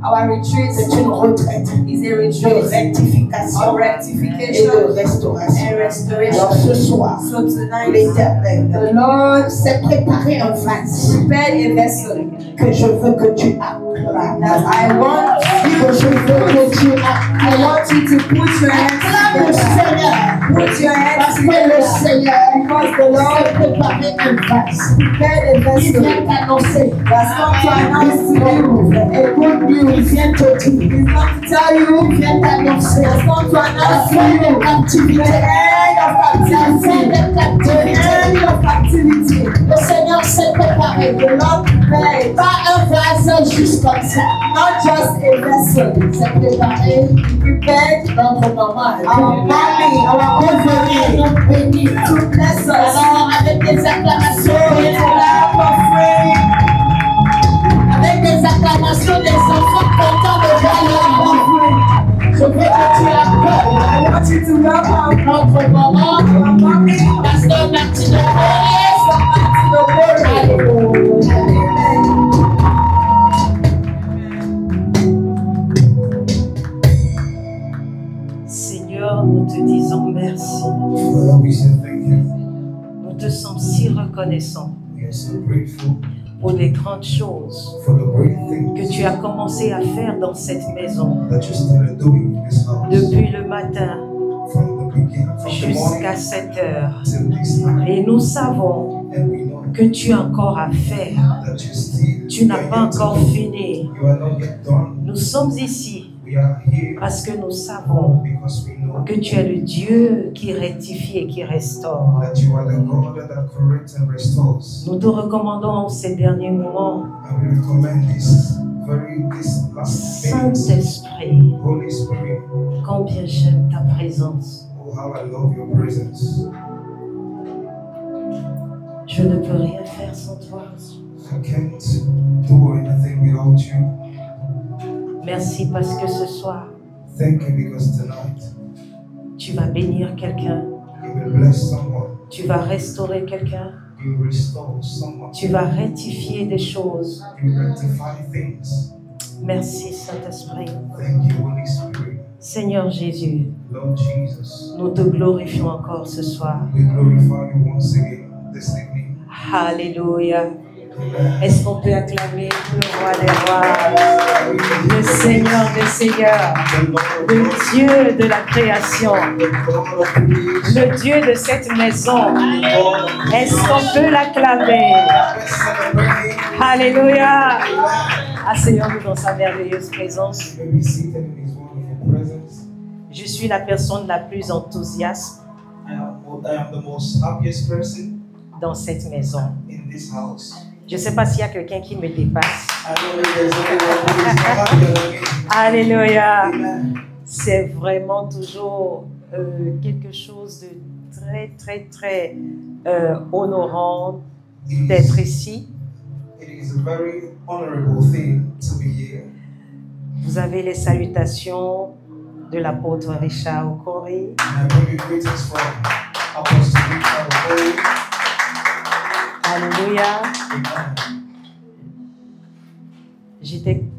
Our retreat c'est une retraite is a de retreat rectification of et rectification de restauration. and Alors ce restoration. soir, So tonight, l'Éternel the Lord s'est préparé un vase prepared a vessel que je veux que tu acclames. that I want Que je veux que tu acclames. I want you to put your hands Acclame le together. Seigneur. Put your hands Parce que le together. Seigneur Because the Lord s'est préparé un vase. prepared a Il vessel vient t'annoncer that's come to announce to you a good Il news. vient te dire. He's come to tell you Il vient t'annoncer. has come to La announce to fin you de captivité. the end of La fin captivity. de The captivité. end of captivity. Le Seigneur s'est préparé. The Lord prepared Pas un vase juste comme ça. not just a vessel. Il s'est préparé. He prepared Notre maman. our mommy, our offering Notre béni. to bless us. Alors avec des acclamations. With a loud offering. Avec des acclamations des enfants contents de voir leur enfant. Je veux que tu accueilles I want you to welcome notre maman, our mommy, Pasteur Martine Perez. to the glory. Alléluia. Amen. Seigneur, nous te disons merci. Father, we say thank you. Nous te sommes si reconnaissants We are so grateful pour les grandes choses for the great que things tu as commencé à faire dans cette maison. that you started doing in this house. Depuis le matin From the beginning, from the jusqu'à morning 7 heures. till this time. Et nous savons And we know que tu as encore à faire. that you still Tu n'as you pas are yet to encore do. fini. You are not yet done. Nous sommes ici We are here parce que nous savons because we know que tu es le Dieu qui rectifie et qui restaure. that you are the God that corrects and restores. Nous te recommandons ces derniers moments, And we recommend this last minute. Saint-Esprit, Holy Spirit, combien j'aime ta présence. oh how I love your presence. Je ne peux rien faire sans toi. I can't do anything without you. Merci parce que ce soir, Thank you because tonight tu vas bénir quelqu'un, you will bless someone. tu vas restaurer quelqu'un, You will restore someone. tu vas rectifier des choses. You will rectify things. Merci Saint-Esprit. Thank you, Holy Spirit. Seigneur Jésus, Lord Jesus, nous te glorifions encore ce soir. we glorify you once again this evening. Alléluia. Amen. Est-ce qu'on peut acclamer le roi des rois, le Seigneur des seigneurs, le Dieu de la création, le Dieu de cette maison? Est-ce qu'on peut l'acclamer? Alléluia. Asseyons-nous dans sa merveilleuse présence. You may be seated in His wonderful presence. Je suis la personne la plus enthousiaste I am the most happiest person dans cette maison. in this house. Je ne sais pas s'il y a quelqu'un qui me dépasse. I don't know if there's anyone who is more happier than me. Alléluia. Amen. C'est vraiment toujours quelque chose de très honorant d'être ici. It is a very honorable thing to be here. Vous avez les salutations de l'apôtre Richard Okori. And I bring you greetings from Apostle Richard Okori. Alléluia. Amen.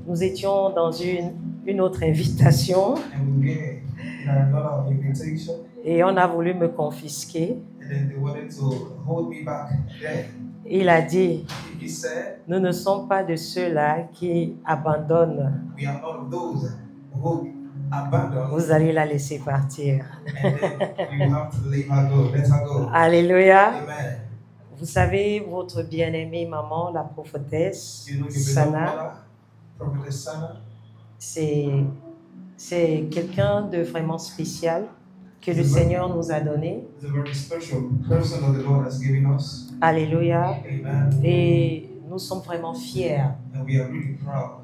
Nous étions dans une autre invitation And we were in another invitation, et on a voulu me confisquer. and then they wanted to hold me back there. Il a dit, He said, nous ne sommes pas de ceux-là qui abandonnent. we are not of those who abandon, Vous allez la laisser partir. and then you have to let her go. Let her go. Alléluia. Amen. Vous savez, votre bien-aimée maman, la prophétesse You know, you belong Sana, mother, Prophetess Sana. c'est quelqu'un de vraiment spécial que le Seigneur nous a donné. It's a very special person that the Lord has given us. Alléluia. Amen. Et nous sommes vraiment fiers And we are really proud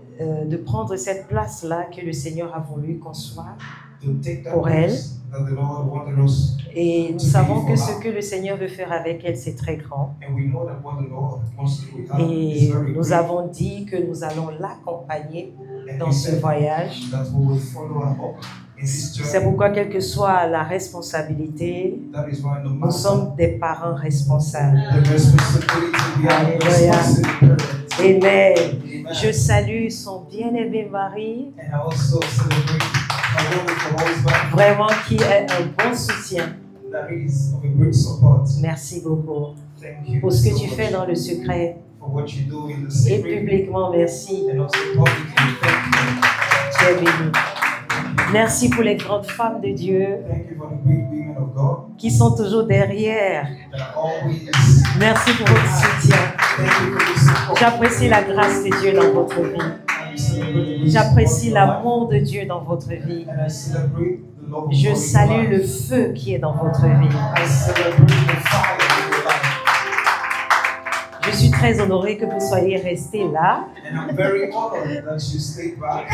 de prendre cette place-là que le Seigneur a voulu qu'on soit. to take that Pour elle. place that the Lord wanted us. Et nous savons que ce que le Seigneur veut faire avec elle, c'est très grand. And we know that what the Lord wants to do with her is Et very nous great. avons dit que nous allons l'accompagner And dans we ce said voyage. that we will follow her up in this C'est journey. pourquoi, quelle que soit la responsabilité, That is why no nous matter sommes des parents responsables. the responsibility, we are Hallelujah. responsible parents. Amen. Amen. Je salue son bien-aimé mari, And I also celebrate my wonderful husband vraiment qui est un bon soutien. that is of a great support. Merci beaucoup Thank you pour ce que so tu fais much dans le secret for what you do in the et secret publiquement. Merci. and also publicly. Thank Tu es béni. Merci pour les grandes femmes de Dieu you. Thank you for the great women of God qui sont toujours derrière. that are always. Merci pour votre soutien. Thank you for the support. J'apprécie la grâce de Dieu dans votre vie. I celebrate the grace J'apprécie of God in your life, l'amour de Dieu dans votre vie. and I celebrate the love of Je God in your salue le life. feu qui est dans votre vie. I celebrate the fire in your life. Je suis très honorée que vous soyez restés là. And I'm very honored that you stayed back.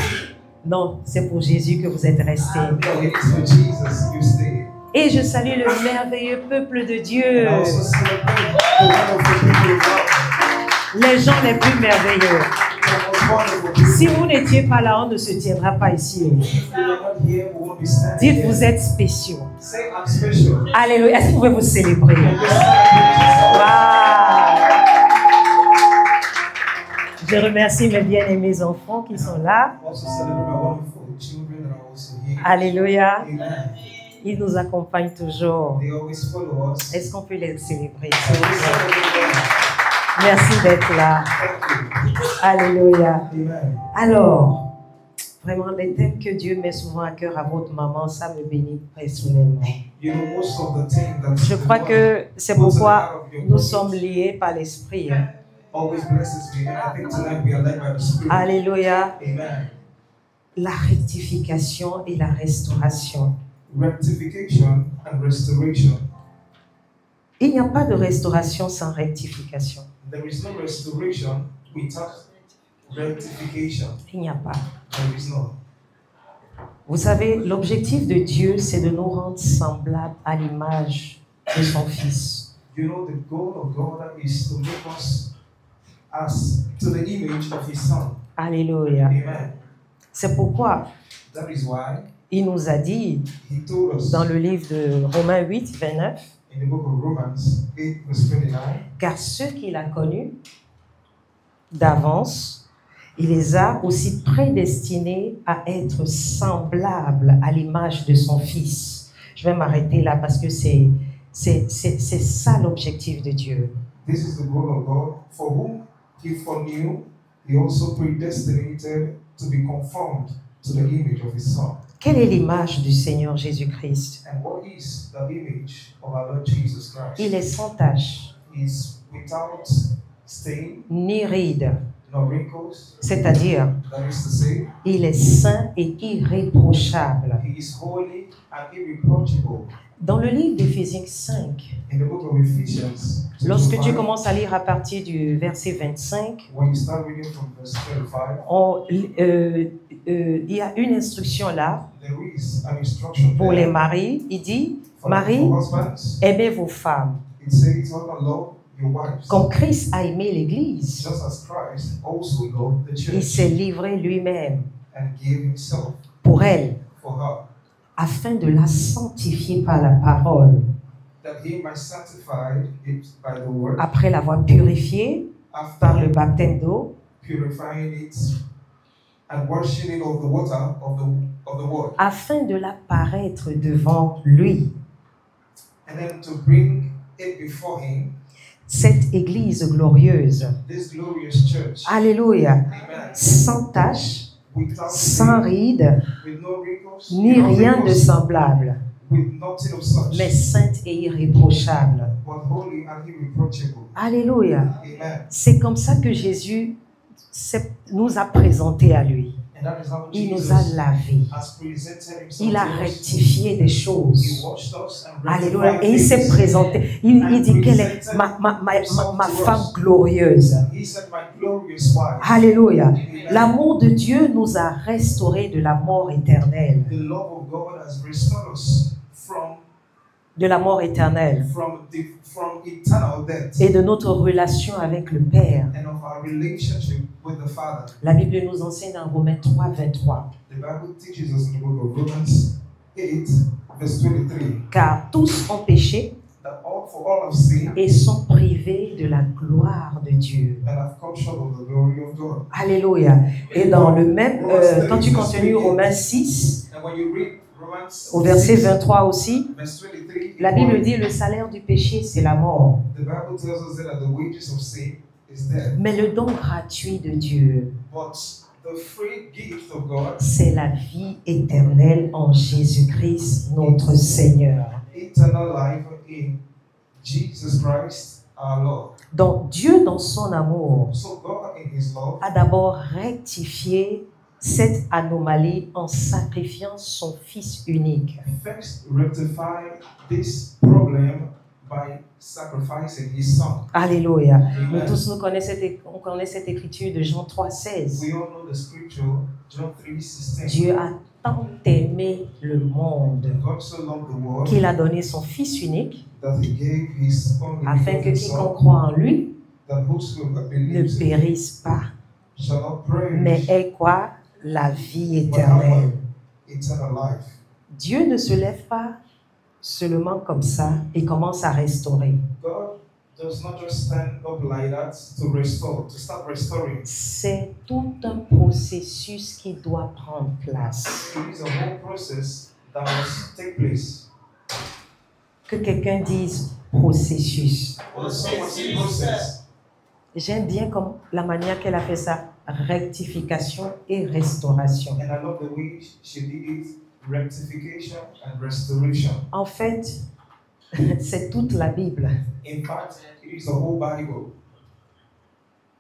Non, c'est pour Jésus que vous êtes restés. No, it is for Jesus you stayed. Et je salue le merveilleux peuple de Dieu. And I also celebrate the wonderful people of God. Les gens les plus merveilleux. The most wonderful people. Si vous n'étiez pas là, on ne se tiendra pas ici. If we were not here, we won't be standing Dites, here. vous êtes spéciaux. Say I'm special. Alléluia. Est-ce que vous pouvez vous célébrer? And we celebrate Jesus. Waouh! Je remercie mes bien-aimés enfants qui sont là. I also celebrate my wonderful children that are also here. Alléluia. Amen. Ils nous accompagnent toujours. They always follow us. Est-ce qu'on peut les célébrer? So we celebrate them. Merci d'être là. Thank you. Alléluia. Amen. Alors, vraiment, les thèmes que Dieu met souvent à cœur à votre maman, ça me bénit personnellement. You know, most of the things that Je crois que c'est pourquoi nous sommes liés par l'Esprit. Hein. always blesses me. And I think tonight we are led by the Spirit. Alléluia. Amen. La rectification et la restauration. Rectification and restoration. Il n'y a pas de restauration sans rectification. There is no restoration without rectification. Il n'y a pas. There is no. Vous savez, l'objectif de Dieu, c'est de nous rendre semblables à l'image de son Fils. You know, the goal of God is to make us as to the image of His Son. Alléluia. Amen. C'est pourquoi That is why il nous a dit He told us dans le livre de Romains 8, 29, in the book of Romans 8, verse 29, car ceux qu'il a connus d'avance, il les a aussi prédestinés à être semblables à l'image de son Fils. Je vais m'arrêter là parce que c'est ça l'objectif de Dieu. this is the goal of God, for whom He foreknew, He also predestinated to be conformed to the image of His Son. Quelle est l'image du Seigneur Jésus-Christ? And what is the image of our Lord Jesus Christ? Il est sans tache, He is without stain, ni ride, no wrinkles, c'est-à-dire that is to say, il est saint et irréprochable. He is holy and irreproachable. Dans le livre d'Éphésiens 5, In the book of Ephesians, lorsque tu 5, commences à lire à partir du verset 25, when you start reading from verse 25, il y a une instruction là there is an instruction pour les there maris. Il dit, for Marie, husbands. aimez vos femmes, It says, husband, love your wives, comme Christ a aimé l'Église. just as Christ also loved the Il church s'est livré lui-même and gave Himself pour elle, for her, afin de la sanctifier par la parole, that He might sanctify it by the word, après l'avoir purifiée par le after baptême d'eau, purifying it and washing it of the water of the word, afin de la paraître devant lui. and then to bring it before Him, Cette Église glorieuse, this glorious church. alléluia, Amen. sans tache, Without sans sin, ride, with no wrinkles, ni no rien de wrinkles, semblable, with nothing of such, mais sainte et irréprochable. but holy and irreproachable. Alléluia. Amen. C'est comme ça que Jésus nous a présenté à lui. And that is how Il nous Jesus a lavés. has presented Himself Il a to us. rectifié des He choses. washed us and Alléluia. rectified Et il s'est things. présenté. Il dit quelle est ma femme glorieuse. He said, my glorious wife. Alléluia. Amen. L'amour de Dieu nous a restaurés de la mort éternelle. The love of God has restored us from De la mort éternelle. from eternal death Et de notre relation avec le Père. and of our relationship with the Father. La Bible nous enseigne dans Romains 3, 23. The Bible teaches us in the book of Romans 8, verse 23, Car tous ont péché that for all have sinned et sont privés de la gloire de Dieu. and have come short of the glory of God. Alléluia. Et dans le même, quand tu continues Romains 6, And when you read Romans au verset 6, 23 aussi, verse 23, la Bible dit le salaire du péché, c'est la mort. the Bible tells us that the wages of sin is death. Mais le don gratuit de Dieu, But the free gift of God, c'est la vie éternelle en Jésus-Christ, notre Seigneur. eternal life in Jesus Christ our Lord. Donc Dieu, dans son amour, So God in His love a d'abord rectifié cette anomalie en sacrifiant son Fils unique. first rectified this problem by sacrificing His Son. Alléluia. Nous Amen. tous, on connaît cette écriture de Jean 3,16. We all know the scripture, John 3:16. Dieu a tant aimé le monde God so loved the world qu'il a donné son Fils unique that He gave His only afin que begotten quiconque Son, croit en lui that whosoever ne believes in Him périsse pas, shall not perish, mais ait quoi? La vie but have éternelle. eternal life. Dieu ne se lève pas seulement comme ça et commence à restaurer. God does not just stand up like that to restore, to start restoring. C'est tout un processus qui doit prendre place. It is a whole process that must take place. Que quelqu'un dise processus. Well, someone say process. J'aime bien comme la manière qu'elle a fait ça, rectification et restauration. And I love the way she did it, rectification and restoration. En fait, c'est toute la Bible. In fact, it is the whole Bible.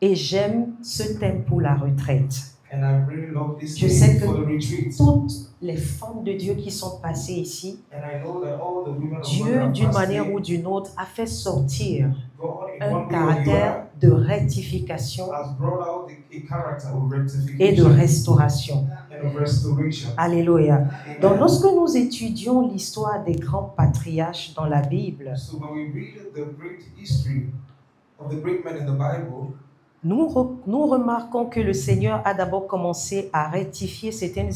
Et j'aime ce thème pour la retraite. And I really love this Je sais thing que for the retreat. toutes les femmes de Dieu qui sont passées ici, And I know that all the women of God Dieu, are d'une fasting. manière ou d'une autre, a fait sortir God, in un one way or the caractère de rectification other, has brought out a character of et de rectification restauration. and of restoration. Alléluia. Amen. Donc, lorsque nous étudions l'histoire des grands patriarches dans la Bible, So when we read the great history of the great men in the Bible, nous remarquons que le Seigneur a d'abord commencé à rectifier certaines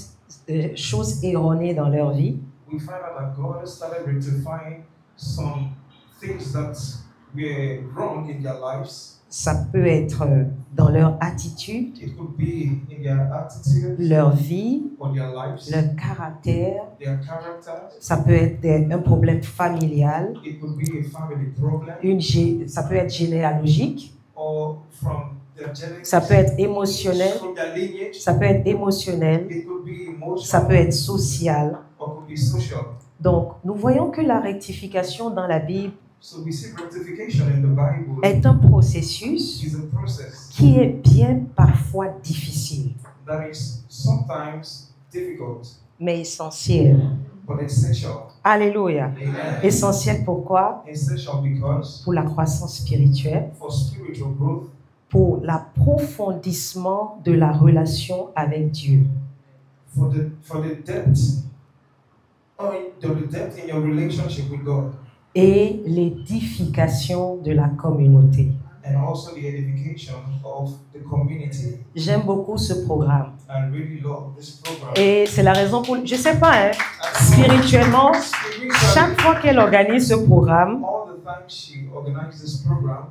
choses erronées dans leur vie. we find out that God started rectifying some things that were wrong in their lives. Ça peut être dans leur attitude, It could be in their attitude leur vie, or their lives, leur caractère. their characters. Ça peut être un problème familial, It could be a family problem ça peut être généalogique, or from their genetics, ça peut être émotionnel, from their lineage. ça peut être émotionnel, It could be ça peut emotional être social. or could be social. Donc, nous voyons que la rectification dans la Bible So we see rectification in the Bible est un processus is a process qui est bien parfois difficile, that is sometimes difficult mais essentiel. but essential. Alléluia. Amen. Essentiel pourquoi? Essential because Pour la croissance spirituelle, for spiritual growth, pour l'approfondissement de la relation avec Dieu. for the depth in your relationship with God, Et l'édification de la communauté. and also the edification of the community. J'aime beaucoup ce programme. I really love this program. Et c'est la raison pour... Je sais pas, hein, spirituellement, chaque fois qu'elle organise ce programme, all the time she organizes this program,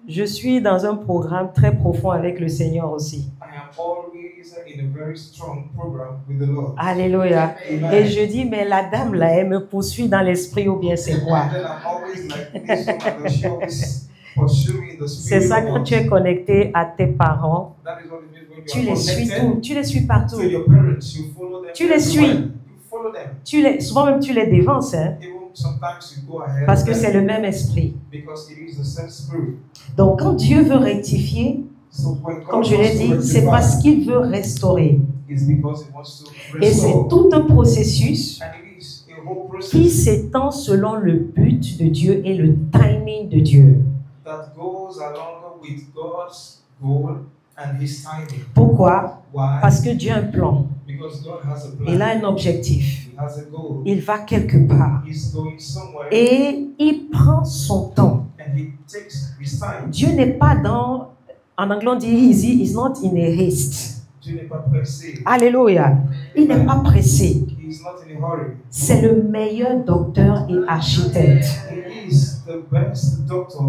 je suis dans un programme très profond avec le Seigneur aussi. I am always in a very strong program with the Lord. Alléluia. Amen. Et je dis, mais la dame là, elle me poursuit dans l'esprit ou bien c'est quoi? And then I'm always like this woman that she always pursue me in the C'est spirit ça of quand God. tu es connecté à tes parents, That is what it means when tu you les are suis connected tout, tu les suis partout. to your parents. You follow them. Tu les everywhere. suis. You follow them. Souvent même tu les dévances, hein, Even sometimes you go ahead parce of que them c'est le même esprit. because it is the same spirit. Donc quand Dieu veut rectifier, So when God comme je l'ai wants to dit, c'est rectify, parce qu'il veut restaurer. it's because He wants to Et c'est restore. tout un processus And it is a whole qui process s'étend selon le but de Dieu et le timing de Dieu. that goes along with God's goal and His timing. Pourquoi? Why? Parce que Dieu a un plan. Because God has a plan. Il a un objectif. He has a goal. Il va quelque part. He's going somewhere Et il prend son temps. and He takes His time. Dieu n'est pas dans... En anglais, on dit easy, he's not in a haste. Dieu n'est pas pressé. Alléluia. Il n'est pas pressé. He is not in a hurry. C'est le meilleur docteur et architecte. He is the best doctor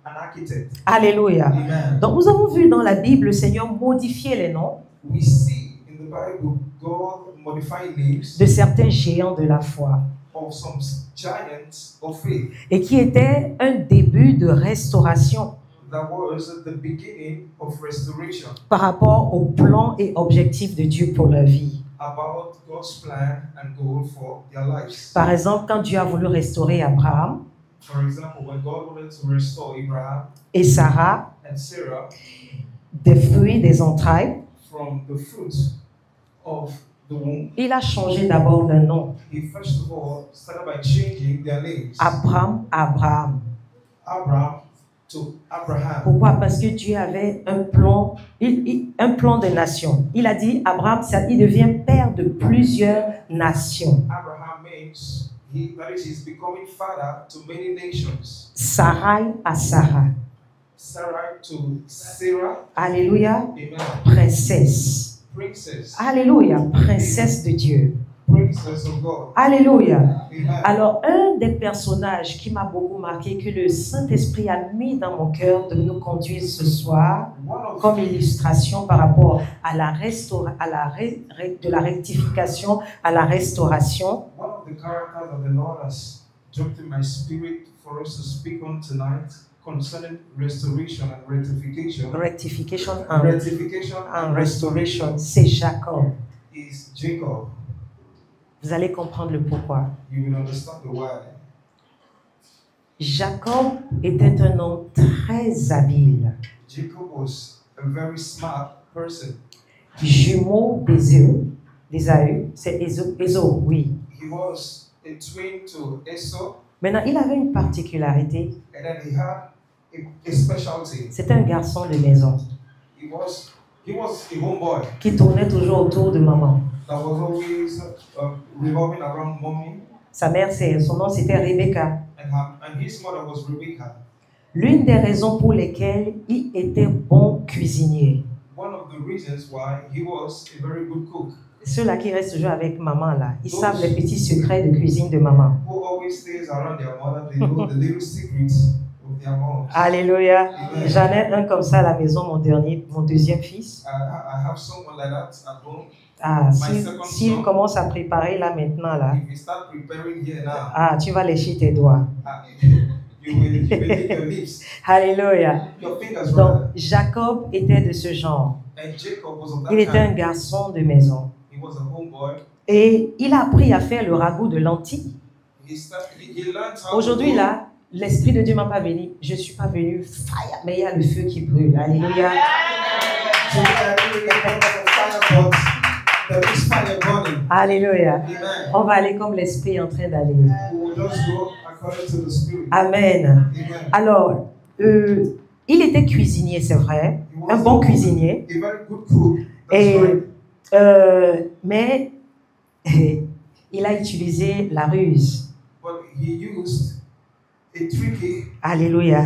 and architect. Alléluia. Amen. Donc nous avons vu dans la Bible le Seigneur modifier les noms We see in the Bible God modifying names de certains géants de la foi of some giants of faith. et qui était un début de restauration That was the beginning of restoration par rapport au plan et objectif de Dieu pour leur vie. about God's plan and goal for their lives. Par exemple, quand Dieu a voulu restaurer Abraham For example, when God wanted to restore Abraham et Sarah and Sarah des fruits des entrailles, from the fruit of the womb, il a changé d'abord le nom. he first of all started by changing their names. Abraham, Abraham. Abraham to Abraham. Pourquoi? Parce que Dieu avait un plan, un plan de nation. Il a dit, Abraham, il devient père de plusieurs nations. Abraham means that is, he's becoming father to many nations. Sarai à Sarah. Sarah to Sarah. Alléluia. Amen. Princesse. Princess. Alléluia. Princesse de Dieu. Princess of God. Alléluia. Amen. Alors, un des personnages qui m'a beaucoup marqué, que le Saint-Esprit a mis dans mon cœur de nous conduire ce soir, comme illustration par rapport à la de la rectification à la restauration, One of the characters that the Lord has dropped in my spirit for us to speak on tonight concerning restoration and rectification. rectification Rectification and and restoration, c'est Jacob. is Jacob. Vous allez comprendre le pourquoi. You will understand the why. Jacob était un homme très habile, Jacob was a very smart person. jumeau d'Ésaü, c'est Ésaü, oui. He was a twin to Esau, Maintenant, il avait une particularité, and then he had a specialty. c'était un garçon de maison He was a homeboy qui tournait toujours autour de maman. that was always revolving around mommy, Sa mère, son nom c'était Rebecca. and his mother was Rebecca. L'une des raisons pour lesquelles il était bon cuisinier. One of the reasons why he was a very good cook. Ceux-là qui restent toujours avec maman, là, ils savent les petits secrets de cuisine de maman. Who always stays around their mother, they know the little secrets of their mom. Alléluia. J'en ai un comme ça à la maison, mon deuxième fils. I have someone like that at home. Ah, s'il commence à préparer là maintenant, là, If you start preparing here now, ah, tu vas lécher tes doigts. you will lick your lips, Alléluia. your fingers Donc, rather. Jacob était de ce genre. And Jacob was of that Il était un kind. garçon de maison. He was a homeboy. Et il a appris à faire le ragoût de lentilles. He learned how Aujourd'hui, to là, l'Esprit de Dieu m'a pas venu. Je ne suis pas venu fire, mais il y a le feu qui brûle. Alléluia. there is fire burning. Alléluia. Amen. On va aller comme l'Esprit est en train d'aller. We will just go according to the Spirit. Amen. Amen. Alors, il était cuisinier, c'est vrai. He was Un bon cuisinier. a very good cook. That's Et, right. mais il a utilisé la ruse. But he used a tricky Alléluia.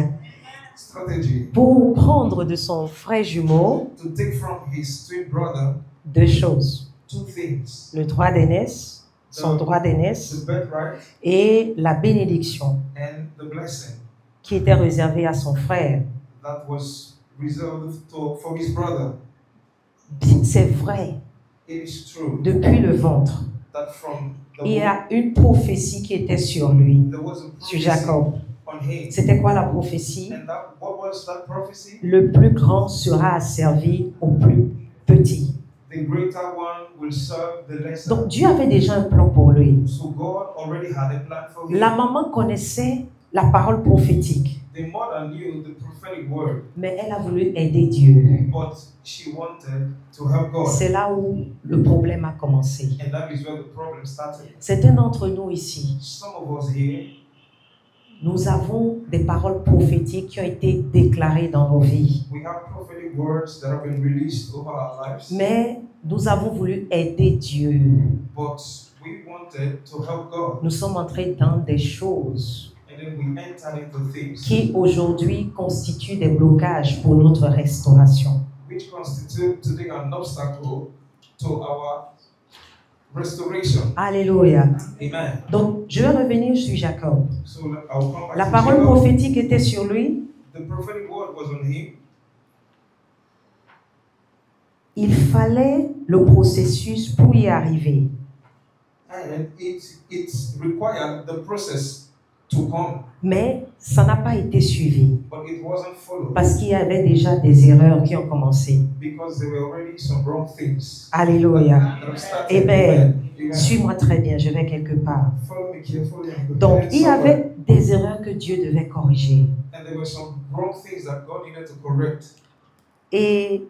strategy Pour prendre de son frère jumeau to take from his twin brother deux choses. two things: Le droit d'aînesse, son droit d'aînesse, the birthright et la bénédiction and the blessing qui était réservée à son frère. that was reserved for his brother. C'est vrai, It is true depuis le ventre, that from the il y womb a une prophétie qui était sur lui, there was a sur prophecy Jacob. on him. C'était quoi la prophétie? And what was that prophecy? Le plus grand sera asservi au plus petit. The greater one will serve the lesser. Donc Dieu avait déjà un plan pour lui. So God already had a plan for him. La maman connaissait la parole prophétique, The mother knew the prophetic word, mais elle a voulu aider Dieu. but she wanted to help God. C'est là où le problème a commencé. And that is where the problem started. Certains d'entre nous ici, Some of us here, nous avons des paroles prophétiques qui ont été déclarées dans nos vies. we have prophetic words that have been released over our lives, Mais nous avons voulu aider Dieu. but we wanted to help God. Nous sommes entrés dans des choses And then we entered into things qui aujourd'hui constituent des blocages pour notre restauration. which constitute today an obstacle to our restoration. Alléluia. Amen. Donc, je vais revenir sur Jacob. So I'll come back La to parole Jacob. prophétique était sur lui. The prophetic word was on him. Il fallait le processus pour y arriver. And it required the process to come, Mais ça n'a pas été suivi but it wasn't followed parce qu'il y avait déjà des erreurs qui ont commencé. because there were already some wrong things Alléluia. that have started. Amen. Amen. Suis-moi très bien, je vais quelque part. Follow me carefully. I'm Donc, going il y somewhere. avait des erreurs que Dieu devait corriger. And there were some wrong things that God needed to correct. Et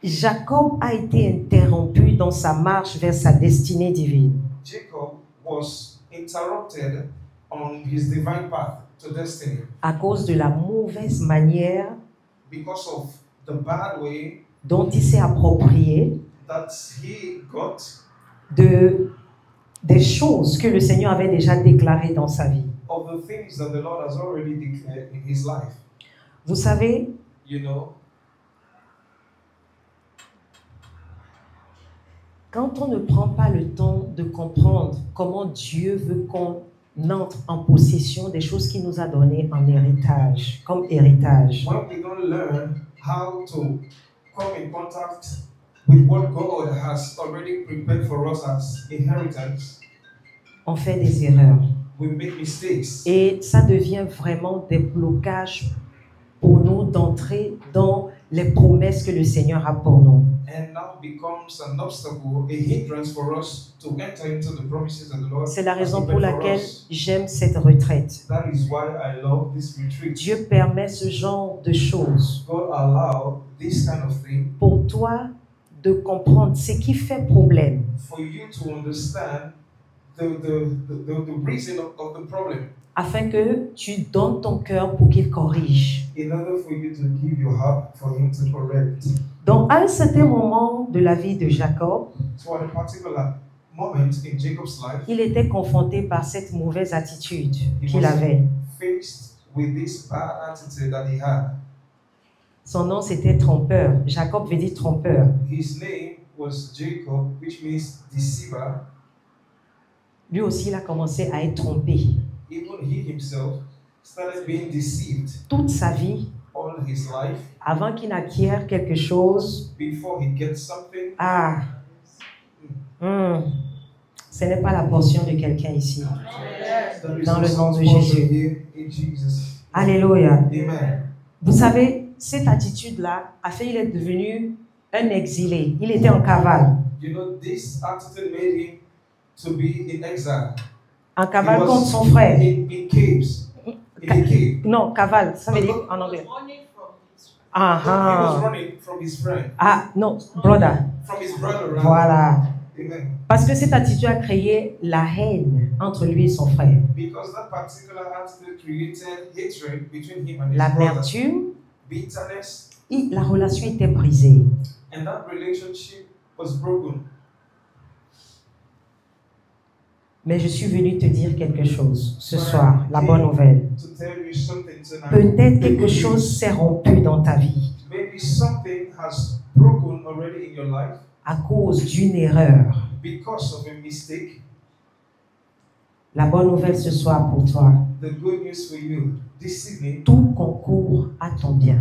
Jacob a été interrompu dans sa marche vers sa destinée divine. Jacob was interrupted on his divine path to destiny À cause de la mauvaise manière because of the bad way dont il s'est approprié that he got des choses que le Seigneur avait déjà déclarées dans sa vie. of the things that the Lord has already declared in his life. Vous savez, You know, quand on ne prend pas le temps de comprendre comment Dieu veut qu'on entre en possession des choses qu'il nous a données en héritage, comme héritage, when we don't learn how to come in contact with what God has already prepared for us as inheritance, on fait des erreurs. we make mistakes. Et ça devient vraiment des blocages pour nous d'entrer dans les promesses que le Seigneur a pour nous. And now becomes an obstacle, a hindrance for us to enter into the promises that the Lord C'est la has raison pour prepared for laquelle us. j'aime cette retraite. That is why I love this retreat. Dieu permet ce genre de choses God allow this kind of thing pour toi de comprendre ce qui fait problème, for you to understand the reason of the problem, afin que tu donnes ton cœur pour qu'il corrige. in order for you to give your heart for him to correct. Donc, à un certain moment de la vie de Jacob, So at a particular moment in Jacob's life, il était confronté par cette mauvaise attitude he qu'il was avait. faced with this bad attitude that he had. Son nom, c'était trompeur. Jacob veut dire trompeur. His name was Jacob, which means deceiver. Lui aussi, il a commencé à être trompé. Even he himself started being deceived Toute sa vie, all his life avant qu'il n'acquiert quelque chose, before he gets something. ce n'est pas la portion de quelqu'un ici. That is Dans le also nom de portion Jésus. here in Jesus. Alléluia. Amen. Vous savez, cette attitude-là a fait qu'il est devenu un exilé. Il était en cavale. You know, this attitude made him to be in exile. En cavale He was contre son frère. in caves. In a cave. Non, cavale, ça veut dire en anglais. He was Ah, running from his friend, non, brother. from his brother. Rather. Voilà. Amen. Parce que cette attitude a créé la haine entre lui et son frère. Because that particular attitude created hatred between him and his brother. L'amertume, Bitterness, la relation était brisée. and that relationship was broken. Mais je suis venu te dire quelque chose ce soir, la bonne nouvelle. To tell you something tonight. Peut-être quelque chose s'est rompu dans ta vie Maybe something has broken already in your life à cause d'une erreur. because of a mistake. La bonne nouvelle ce soir pour toi, The good news for you this evening, tout concourt à ton bien.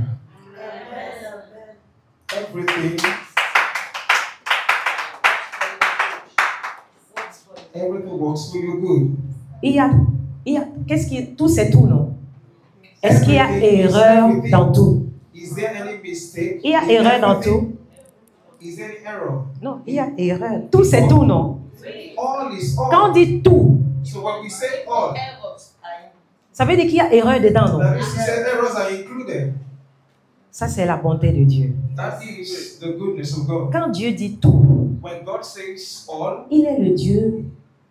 everything works for your good. Qu'est-ce qui, tout c'est tout, non? Est-ce qu'il y a erreur dans tout? Is there any mistake? Il y a in erreur dans everything? tout? Is there any error? Non, il y a erreur. Tout c'est tout, non? All is all. Quand on dit tout, So when we say all, ça veut dire qu'il y a erreur dedans, non? that is to say errors are included. Ça, c'est la bonté de Dieu. That is the goodness of God. Quand Dieu dit tout, When God says all, il est le Dieu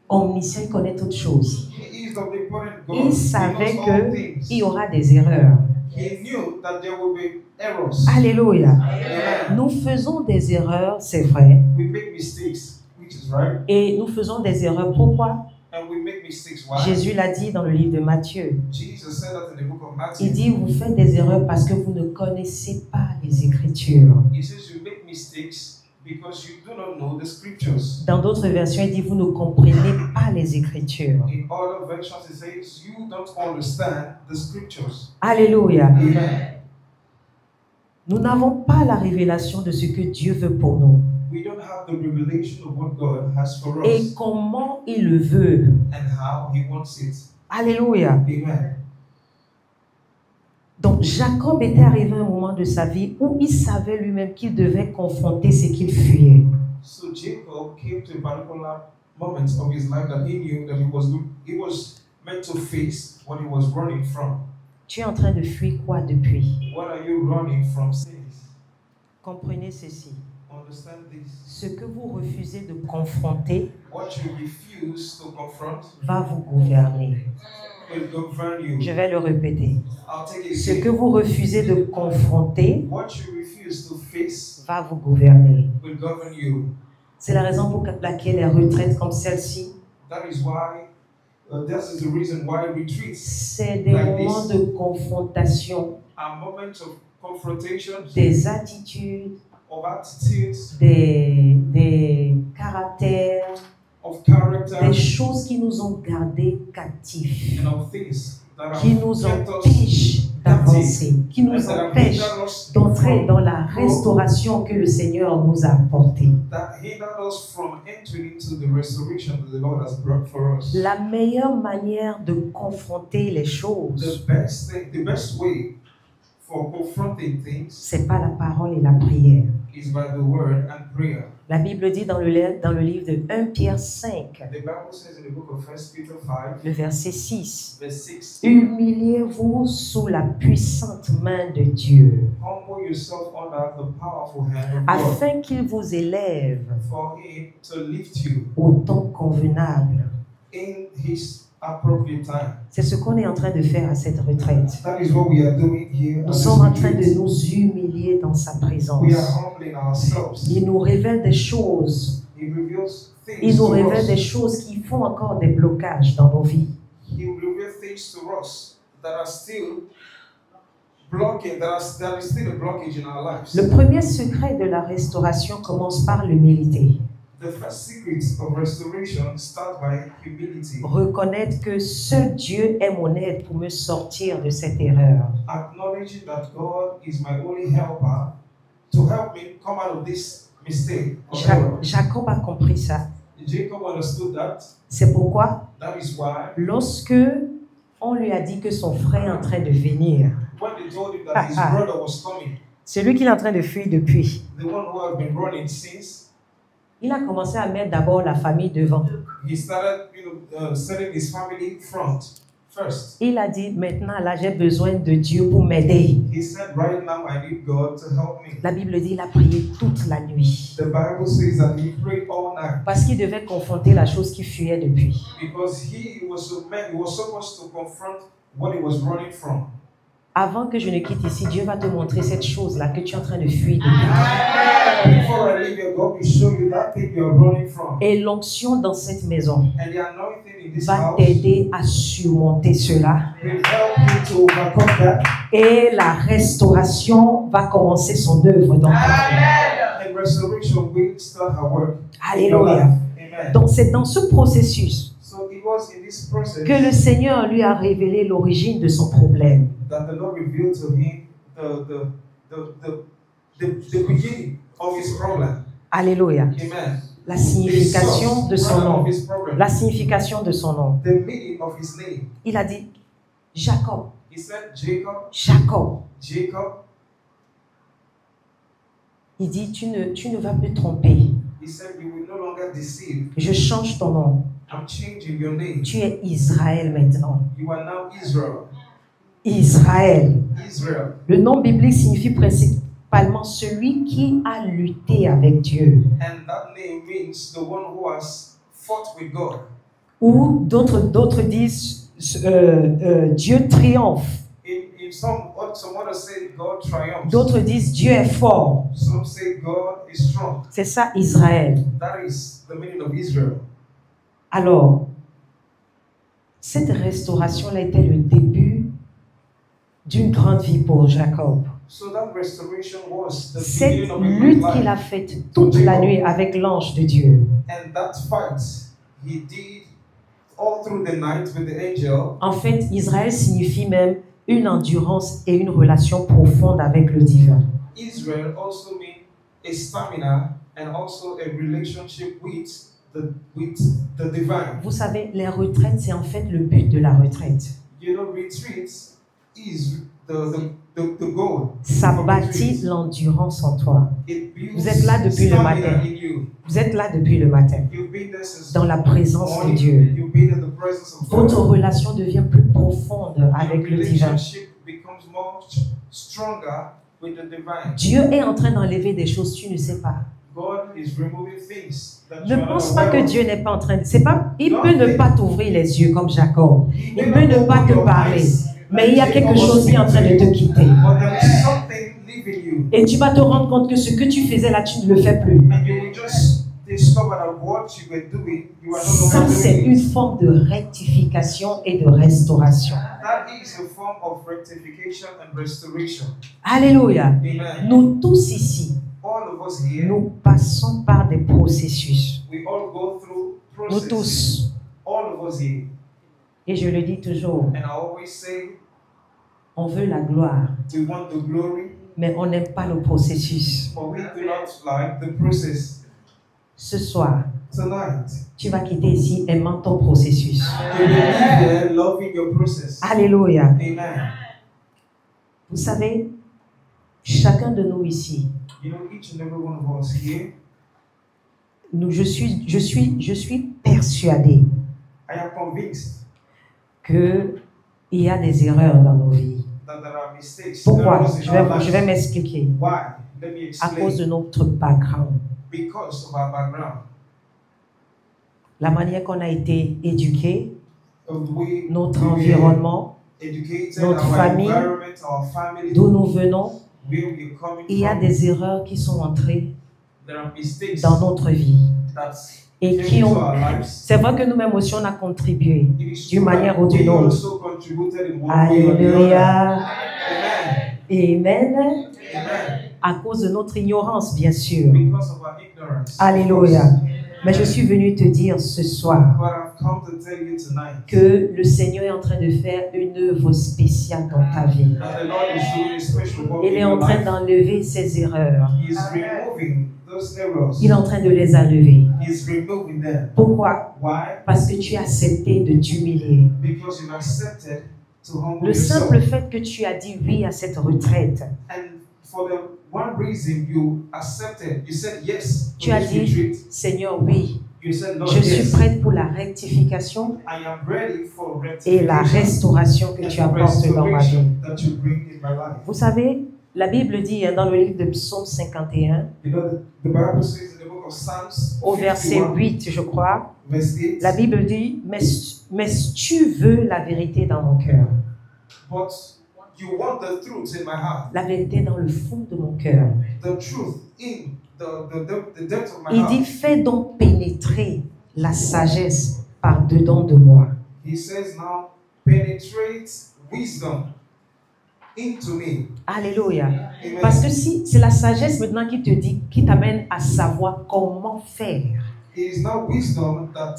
omniscient, il connaît toutes choses. He is the omnipotent God. Il He savait knows all qu'il things. y aura des erreurs. He knew that there will be errors. Alléluia. Amen. Nous faisons des erreurs, c'est vrai. We make mistakes, which is right, Et nous faisons des erreurs. Pourquoi? and we make mistakes. Why? Jésus l'a dit dans le livre de Matthieu. Jesus said that in the book of Matthew. Il dit, vous faites des erreurs parce que vous ne connaissez pas les Écritures. He says you make mistakes because you do not know the scriptures. Dans d'autres versions, il dit, vous ne comprenez pas les Écritures. In other versions, it says, you don't understand the scriptures. Alléluia. Amen. Nous n'avons pas la révélation de ce que Dieu veut pour nous We don't have the revelation of what God has for et us comment il le veut. and how He wants it. Alléluia. Amen. Donc Jacob était arrivé à un moment de sa vie où il savait lui-même qu'il devait confronter ce qu'il fuyait. So Jacob came to a particular moment of his life that he knew that he was meant to face what he was running from. Tu es en train de fuir quoi depuis? What are you running from? Sins. Comprenez ceci. Understand this. Ce que vous refusez de confronter What you refuse to confront va vous gouverner. will govern you. Je vais le répéter. I'll take it Ce again. que vous refusez de confronter What you refuse to face va vous gouverner. will govern you. C'est la raison pour laquelle les retraites comme celle-ci, That is why, this is the reason why retreats c'est des Like moments this. de confrontation, are moments of confrontation, des attitudes, of attitudes, des caractères, of character, des choses qui nous ont gardés captifs, and of things that qui have nous kept us empêchent d'avancer, qui and nous that have empêchent hindered us d'entrer from- dans la restauration que le Seigneur nous a apportée. that hindered us from entering into the restoration that the Lord has brought for us. La meilleure manière de confronter les choses, The best thing, the best way for confronting things c'est pas la parole et la prière. is by the word and prayer. La Bible dit dans le livre de 1 Pierre 5, The Bible says in the book of 1 Peter 5, le verset 6, verse 6, humiliez-vous sous la puissante main de Dieu, humble yourself under the powerful hand of God, afin qu'il vous élève for Him to lift you au temps convenable. in His appropriate time. C'est ce qu'on est en train de faire à cette retraite. That is what we are doing here. Nous at sommes en this train de retreat. nous humilier dans sa présence. We are humbling ourselves. Il nous révèle des choses. He reveals Il things nous to révèle us. des choses qui font encore des blocages dans nos vies. He reveals things to us that are still blocking, that is still a blockage in our lives. Le premier secret de la restauration commence par l'humilité. The first secret of restoration starts by humility. Reconnaître que seul Dieu est mon aide pour me sortir de cette erreur. Acknowledging that God is my only helper to help me come out of this mistake. Or error. Jacob a compris ça. Jacob understood that. C'est pourquoi, That is why lorsque on lui a dit que son frère est en train de venir, when they told him that his brother was coming, celui qu'il est en train de fuir depuis, the one who had been running since, il a commencé à mettre d'abord la famille devant. he started, setting his family front first. Il a dit, maintenant là, j'ai besoin de Dieu pour m'aider. He said, right now I need God to help me. La Bible dit, il a prié toute la nuit. The Bible says that he prayed all night Parce qu'il devait confronter la chose qui fuyait depuis. because he was supposed to confront what he was running from. Avant que je ne quitte ici, Dieu va te montrer cette chose-là que tu es en train de fuir depuis. Before I leave here, God will show you that thing you are running from. Et l'onction dans cette maison And the anointing in this va house t'aider à surmonter cela. will help you to overcome that. Et la restauration va commencer son œuvre dans ta vie. And restoration will start her work. Alléluia. Amen. Donc c'est dans ce processus So it was in this process que le Seigneur lui a révélé l'origine de son problème. that the Lord revealed to him the beginning of his problem. Alléluia. Amen. La The signification source de son of nom. his problem. La signification de son nom. The meaning of his name. Il a dit, Jacob, He said, Jacob, Jacob. Jacob. Il dit, tu ne vas plus tromper. He said, you will no longer deceive. Je change ton nom. I'm changing your name. Tu es Israël maintenant. You are now Israel. Israël. Israel. Le nom biblique signifie principalement celui qui a lutté avec Dieu. And that name means the one who has fought with God. Ou d'autres disent Dieu triomphe. In some others say God triumphs. D'autres disent Dieu est fort. Some say God is strong. C'est ça Israël. That is the meaning of Israel. Alors, cette restauration-là était le début d'une grande vie pour Jacob. So that restoration was the Cette beginning of a new lutte qu'il life. a faite toute la nuit avec l'ange de Dieu, And that fight he did all through the night with the angel. en fait, Israël signifie même une endurance et une relation profonde avec le divin. Israel also means a stamina and also a relationship with the divine. Vous savez, les retraites, c'est en fait le but de la retraite. You know, retreat is the goal. Ça of bâtit retreat. l'endurance en toi. It builds Vous êtes là depuis le stamina matin. in you. Vous êtes là depuis le matin, You've been there since dans la présence de morning. Dieu. You've been in the presence of Votre God. relation devient plus profonde avec Your le divin. relationship becomes much stronger with the divine. Dieu est en train d'enlever des choses, tu ne sais pas. God is removing things that Ne you are pense not pas que aware of. Dieu n'est pas en train de... C'est pas, il peut ne pas t'ouvrir les yeux comme Jacob. He Il may peut not ne pas open te your parler. eyes, Mais il y a like quelque Jacob chose qui est en train de te quitter. But there is something leaving you. Et tu vas te rendre compte que ce que tu faisais là, tu ne le fais plus. And you will just discover that what you were doing, you are no Ça, longer c'est doing une it. forme de rectification et de restauration. That is a form of rectification and restoration. Alléluia. Amen. Nous tous ici, All of us here, nous passons par des processus. we all go through Nous process. tous. All of us here. Et je le dis toujours, And I always say, on veut la gloire, we want the glory, mais on n'aime pas le processus. but we do not like the process. Ce soir, Tonight, tu vas quitter ici aimant ton processus. you will be there loving your process. Alléluia. Amen. Vous savez, chacun de nous ici, You know, each and every one of us here, je suis persuadé I am convinced qu'il y a des erreurs dans nos vies. that there are mistakes. Pourquoi? errors in our Je vais lives. m'expliquer. Why? Let me À cause explain. de notre background, Because of our background, la manière qu'on a été éduqué, of the way notre we were environnement, educated, notre our famille, environment, our family, d'où nous venons, where we are coming il y a from. des erreurs qui sont entrées There are mistakes dans notre vie that et came qui into ont... our lives. C'est vrai que nous-mêmes aussi, on a contribué It is d'une true manière that ou d'une we autre. also contributed in one way or the other. Alléluia. Amen. Amen. Amen. À cause de notre ignorance, bien sûr. Because of our ignorance. Alléluia. Mais je suis venu te dire ce soir But I've come to tell you tonight que le Seigneur est en train de faire une œuvre spéciale dans ta vie. that the Lord is doing a special work Il in est your en train life. d'enlever ses erreurs. He is removing those errors. Il est en train de les enlever. He is removing them. Pourquoi? Why? Parce que tu as accepté de t'humilier. Because you've accepted to humble Le yourself. simple fait que tu as dit oui à cette retraite, And for the one reason you accepted, you said yes tu to as this dit, retreat. Seigneur, oui, You said, Lord, je suis yes. prête pour la rectification I am ready for et la rectification restauration que tu and apportes dans ma vie. restoration that you bring in my life. Vous savez, la Bible dit dans le livre de Psaume 51, You know, the Bible says in the book of Psalms, au verset 51, 8, je crois, verse 8, la Bible dit, mais tu veux la vérité dans mon cœur. but you want the truth in my heart, La vérité dans le fond de mon cœur. the truth in the depth of my Il heart. dit, fais donc pénétrer la sagesse par dedans de moi. He says now, penetrate wisdom into me. Alléluia. Amen. Parce que si c'est la sagesse maintenant qui te dit, qui t'amène à savoir comment faire. It is not wisdom that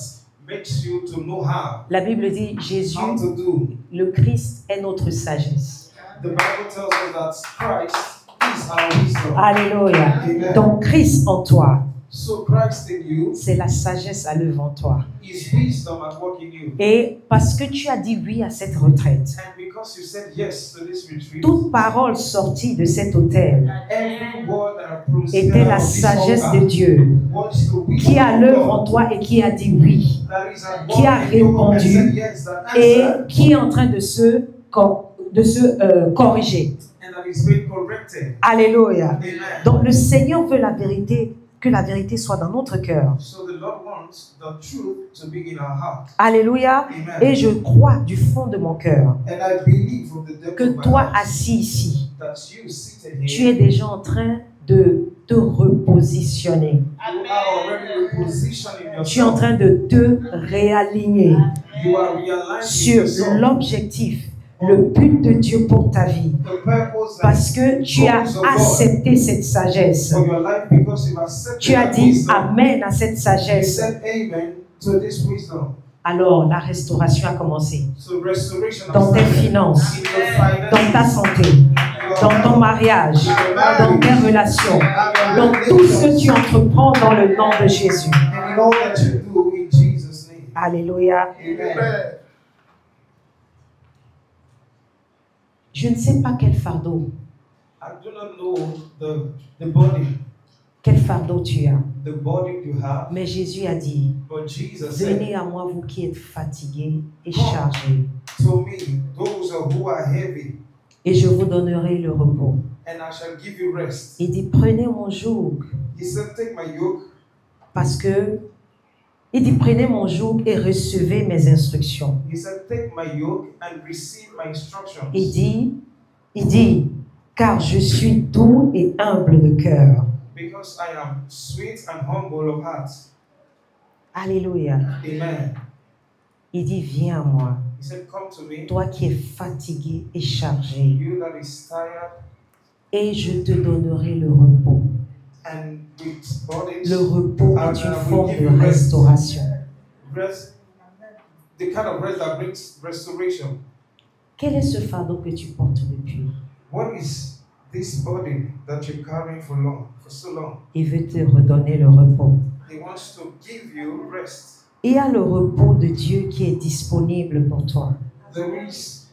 makes you to know how La Bible dit, Jésus, to do. le Christ est notre sagesse. The Bible tells us that Christ is our wisdom. Alléluia. Amen. Donc Christ en toi, So Christ in you c'est la sagesse à l'œuvre en toi. is wisdom at work in you. Et parce que tu as dit oui à cette retraite, And because you said yes to this retreat, toute parole sortie de cet autel every word that I proceeded était la out of this sagesse altar de Dieu was the wisdom qui a of l'œuvre God en toi et qui a dit oui that is at qui a work in you and répondu said yes, that et answered, qui est en train de se corriger. and that is being corrected. Alléluia. Amen. Donc le Seigneur veut la vérité, que la vérité soit dans notre cœur. So the Lord wants the truth to be in our heart. Alléluia. Amen. Et je crois du fond de mon cœur And I believe from the depth que of my toi heart assis ici, that you seated tu here, es déjà en train de te repositionner. you are already repositioning Tu es en yourself. train de te réaligner You are realigning sur yourself l'objectif le but de Dieu pour ta vie. the purpose Parce que tu as accepté cette sagesse. for your life, because you've accepted Tu as that dit wisdom. Amen à cette You sagesse. said amen to this wisdom. Alors la restauration a commencé. So restoration Dans tes of finances, in your finances, dans ta santé, dans ton mariage, dans tes relations, dans tout ce que tu entreprends dans le nom de Jésus. and in all that you do in Jesus' name. Alléluia. Amen. Je ne sais pas quel fardeau, I do not know the body, quel fardeau tu as. the body you have, Mais Jésus a dit, but Jesus said, venez à moi vous qui êtes fatigués et chargés, to me, those who are heavy, et je vous donnerai le repos. and I shall give you rest. Il dit, prenez mon joug, He said, take my yoke, parce que, il dit, prenez mon joug et recevez mes instructions. he said, take my yoke and receive my instructions. Il dit, car je suis doux et humble de cœur. Because I am sweet and humble of heart. Alléluia. Amen. Il dit, viens à moi, He said, come to me, toi qui es fatigué et chargé, you that is tired, et je te donnerai le repos. and with bodies, Le repos And est I une will forme give de you rest. restauration. rest, the kind of rest that brings restoration. Quel est ce fardeau que tu portes depuis? What is this body that you're carrying for so long? Il veut te redonner le repos. He wants to give you rest. Il y a le repos de Dieu qui est disponible pour toi. There is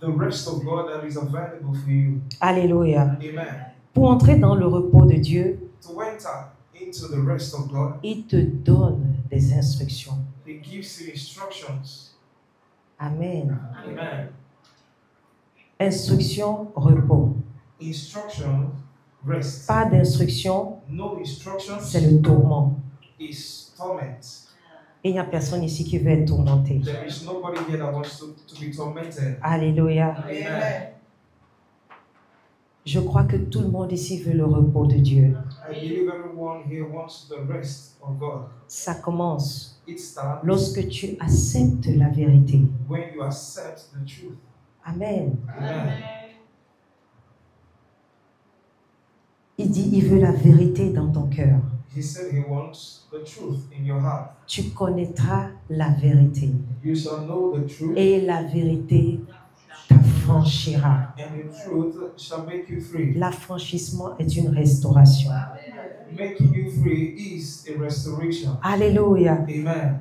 the rest of God that is available for you. Alléluia. Amen. Pour entrer dans le repos de Dieu, To enter into the rest of God, il te donne des instructions. He gives you instructions. Amen. Amen. Instruction, repos. Instruction, rest. Pas d'instruction, No instructions c'est le tourment. is torment. Et il n'y a personne ici qui veut être tourmenté. There is nobody here that wants to be tormented. Alléluia. Amen. Je crois que tout le monde ici veut le repos de Dieu. I believe everyone here wants the rest of God. Ça commence It starts lorsque tu acceptes la vérité. when you accept the truth. Amen. Amen. Il dit, il veut la vérité dans ton cœur. He said he wants the truth in your heart. Tu connaîtras la vérité. You shall know the truth, Et la vérité t'affranchira. and the truth shall make you free. L'affranchissement est une restauration. Making you free is a restoration. Alléluia. Amen.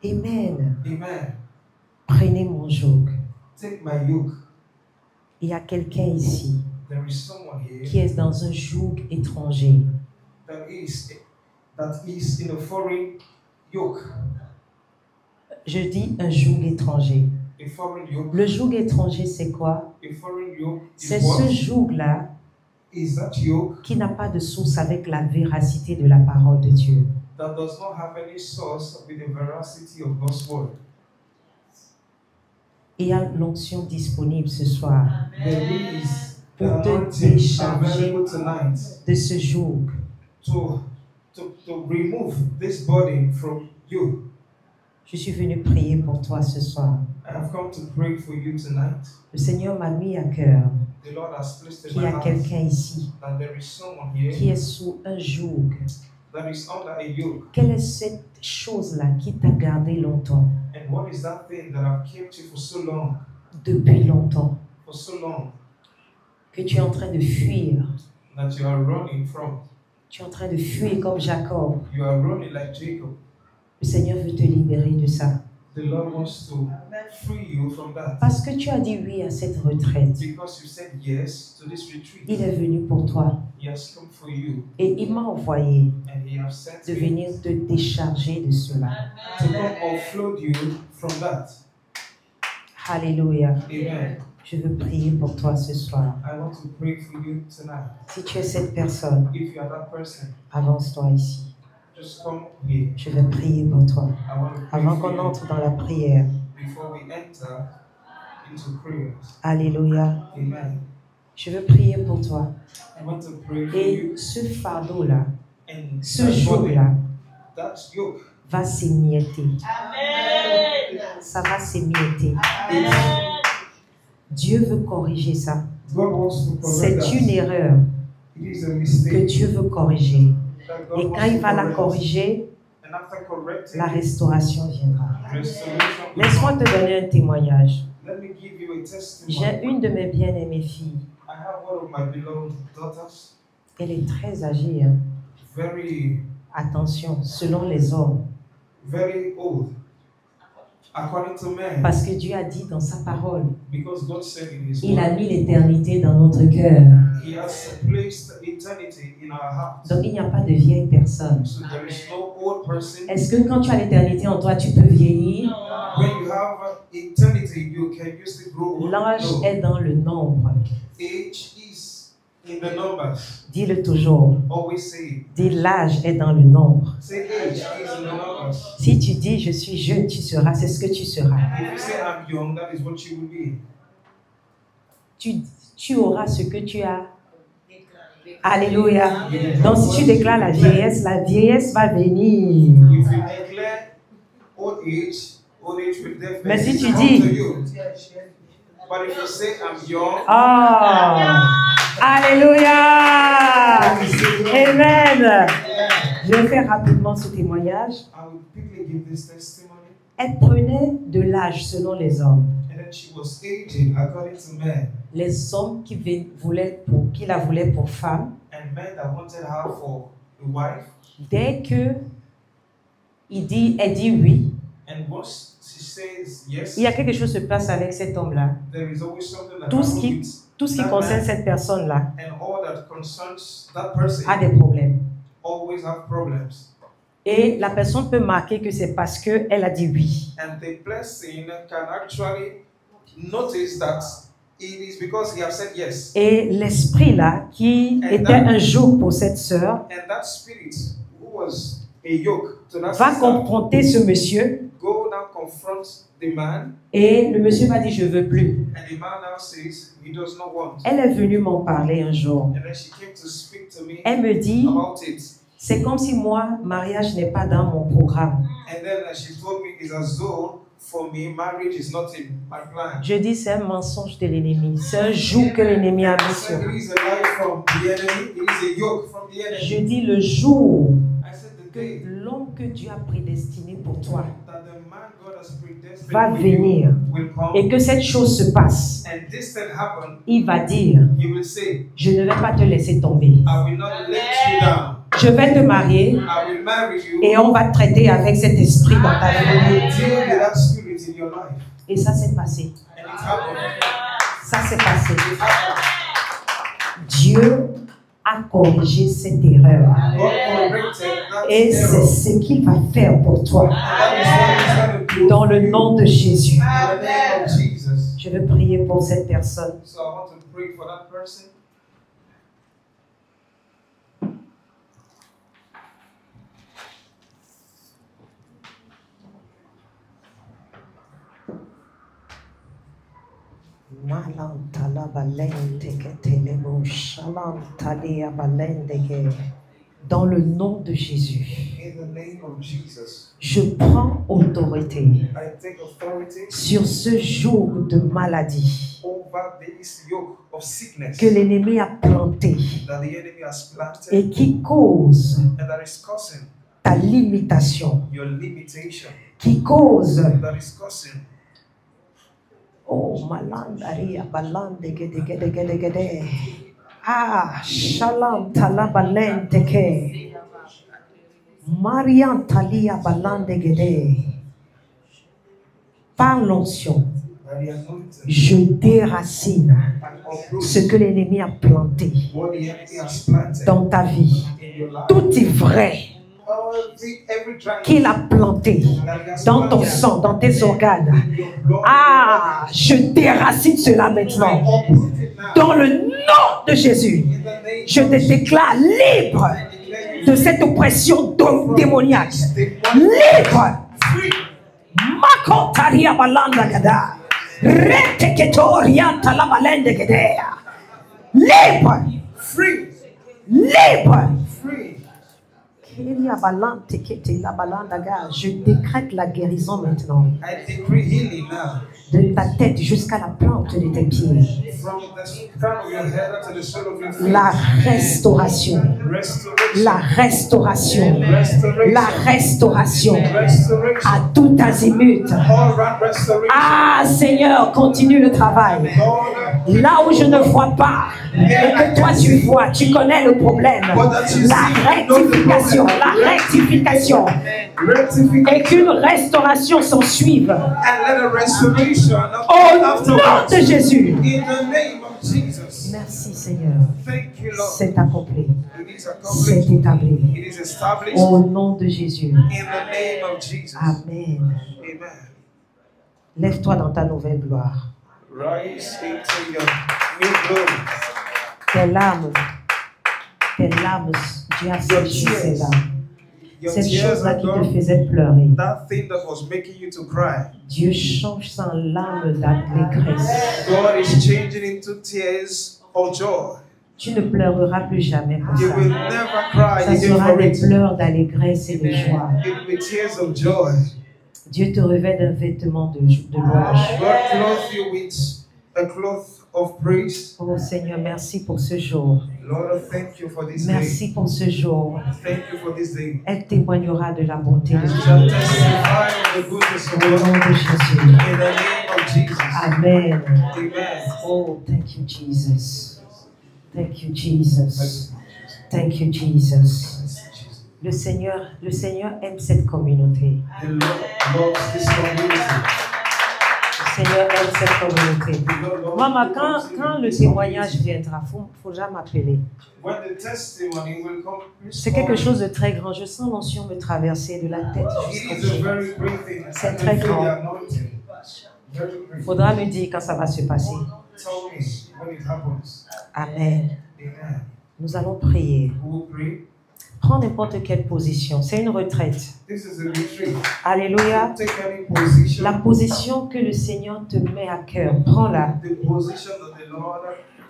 Amen. Amen. Prenez mon joug. Take my yoke. Il y a quelqu'un ici There is someone here qui est dans un joug étranger. that is in a foreign yoke. Je dis un joug étranger. A foreign yoke. Le joug étranger, c'est quoi? A foreign yoke C'est is what? ce joug-là Is that yoke qui n'a pas de source avec la véracité de la parole de Dieu. that does not have any source with the veracity of God's word. Il y a l'onction disponible ce soir There is the pour te anointing décharger available tonight de ce joug. to remove this burden from you. Je suis venu prier pour toi ce soir. I have come to pray for you tonight. Le Seigneur m'a mis à cœur The Lord has placed in qu'il my y a heart quelqu'un ici that there is someone qui here est sous un joug. that is under a yoke. Quelle est cette chose-là qui t'a gardé longtemps, And what is that thing that have kept you for so long, depuis longtemps, que tu es en train de fuir? that you are running from? Tu es en train de fuir comme Jacob. You are running like Jacob. Le Seigneur veut te libérer de ça. The Lord wants to free you from that. Parce que tu as dit oui à cette retraite. Because you said yes to this retreat. Il est venu pour toi. He has come for you. Et il m'a envoyé And He has sent de me venir te décharger de cela. to come offload you from that. Alléluia. Amen. Je veux prier pour toi ce soir. I want to pray for you tonight. Si tu es cette personne, If you are that person, avance-toi ici. just come here. Je vais prier pour toi. I want to pray Avant for qu'on you entre dans la prière. before we enter into prayers. Alléluia. Amen. Je veux prier pour toi. I want to pray for Et you. ce fardeau-là, And ce that body, jour-là, that yoke, va s'émietter. Ça va s'émietter. Dieu veut corriger ça. God wants to correct C'est une that. erreur It is a que mistake Dieu veut corriger. that Et God quand wants il to va la correct. corriger, And after correcting, la restauration viendra. restoration Laisse-moi te donner un témoignage. Let me give you a testimony. J'ai une de mes bien-aimées filles. I have one of my beloved daughters, Elle est très âgée. Hein. very, Attention, selon les hommes. very old, according to man, Parce que Dieu a dit dans sa parole, because God said in His il a word, mis l'éternité dans notre cœur. He has placed eternity in our hearts. Donc il n'y a pas de vieille personne. So there is no old person. Est-ce que quand tu as l'éternité en toi, tu peux vieillir? When you have eternity, you can use to grow old. L'âge No. est dans le nombre. Age is in the numbers. Dis-le toujours. Always say it. Dis l'âge est dans le nombre. Say age is in the numbers. Si tu dis je suis jeune, tu seras, c'est ce que tu seras. If you say I'm young, that is what you will be. Tu auras ce que tu as. Alléluia. Donc si tu déclares la vieillesse va venir. If you declare old age will definitely Mais si tu come dis- to you. But if you say I'm young, Oh! Alléluia! Amen! Je vais faire rapidement ce témoignage. I will quickly give this testimony. Elle prenait de l'âge selon les hommes. And then she was aging according to men. Les hommes qui la voulaient pour femme, And men that wanted her for a wife. dès que elle dit oui, And once she says yes, il y a quelque chose qui se passe avec cet homme-là. there is always something that Tout ce happens qui, with tout ce qui that concerne man, cette personne-là and all that concerns that person a des problèmes. always have problems. Et la personne peut marquer que c'est parce qu'elle a dit oui. And the blessing can actually notice that it is because he has said yes. Et l'esprit là, qui était un joug pour cette sœur, And that spirit who was a yoke to that va sister, confronter ce monsieur go now confront the man, et le monsieur va dire je veux plus. and the man now says he does not want. Elle est venue m'en parler un jour. And then she came to speak to me Elle me dit, about it. c'est comme si moi, mariage n'est pas dans mon programme. And then she told me it's as though for me marriage is not in my plan. Je dis c'est un mensonge de l'ennemi. C'est un joug que l'ennemi a I mis sur said moi. it is a lie from the enemy, it is a yoke from the enemy. Je dis le jour I said the que day l'homme que Dieu a prédestiné pour toi that the man God has predestined va for venir you will come, et que cette chose se passe, and this thing happen, il va dire, he will say, je ne vais pas te laisser tomber. I will not let you down. Je vais te marier I will marry you. et on va traiter avec cet esprit dans ta And I vie. will deal with that spirit in your life. Et ça s'est passé. And it happened. Ça s'est passé. Dieu a corrigé cette erreur. God corrected that Et c'est error. ce qu'il va faire pour toi. And that is what he's going to do Dans for le you. nom de Jésus. In the name of Jesus. Je vais prier pour cette personne. So I want to pray for that person. Dans le nom de Jésus, In the name of Jesus. je prends autorité I take authority sur ce joug de maladie over this yoke of sickness que l'ennemi a planté that the enemy has planted et qui cause and that is causing ta limitation, your limitation, qui cause, that is causing oh malandaria balande gede gede gede gede, ah shalam talabalente ke, Marian talia balande gede, par l'onction, by the anointing je déracine and uproot ce que l'ennemi a planté what the enemy has planted dans ta vie. in your life. Tout est vrai Every dry qu'il a planté that he has dans ton planted sang, dans tes organes. in your blood, Ah, je déracine cela maintenant. uproot it now. Dans le nom de Jésus, In the name je te déclare libre de cette oppression démoniaque. Libre. Makotaria balanda gada. Reteketoria talabalende gedea. Libre. free, Libre. free. Keria balante kete la balanda ga. Je décrète la guérison maintenant. I decree healing now. de ta tête jusqu'à la plante de tes pieds. From the crown of your head to the sole of your feet. La restauration. La restauration. La restauration. À tout azimut. All round restoration. Ah Seigneur, continue le travail. Là où je ne vois pas, et que toi tu vois, tu connais le problème. La rectification, la rectification. Et qu'une restauration s'en suive. And let a restoration Au nom de Jésus. in the name of Jesus. Merci Seigneur. Thank you, Lord. C'est accompli. It is C'est accomplished. établi. It is established Au nom de Jésus. in the name of Jesus. Amen. Amen. Lève-toi dans ta nouvelle gloire. Rise into your new glory. Tes larmes, Dieu a séché ces larmes. Your Cette tears chose-là are qui te gone. faisait pleurer. That thing that was making you to cry. Dieu change ça en larmes d'allégresse. God is changing into tears of joy. Tu ne pleureras plus jamais pour You will ça. never cry Ça again sera for des it. pleurs d'allégresse et de joie. It will be tears of joy. Dieu te revêt d'un vêtement de louange. God clothes you with a cloth of praise. Oh Seigneur, merci pour ce jour. Lord, thank you for this day. Merci pour ce jour. Thank you for this day. Elle témoignera de la bonté de You Dieu. shall testify of the goodness of Au nom God de Jésus. in the name of Jesus. Amen. Amen. Oh, thank you, Jesus. Thank you, Jesus. Thank you, Jesus. Le Seigneur aime cette communauté. The Lord loves this community. Le Seigneur aime cette communauté. Maman, quand le témoignage viendra, faut jamais m'appeler. When the testimony will come, please C'est quelque chose de très grand. Je sens l'onction me traverser de la tête jusqu'au It is a pied. very great thing. C'est I très feel grand. the anointing. Very great. Il faudra me dire quand ça va se passer. Tell me when it happens. Amen. Amen. Nous allons prier. We will pray. Prends n'importe quelle position. C'est une retraite. This is a retreat. Alléluia. Take any position. La position que le Seigneur te met à cœur, prends-la. The position that the Lord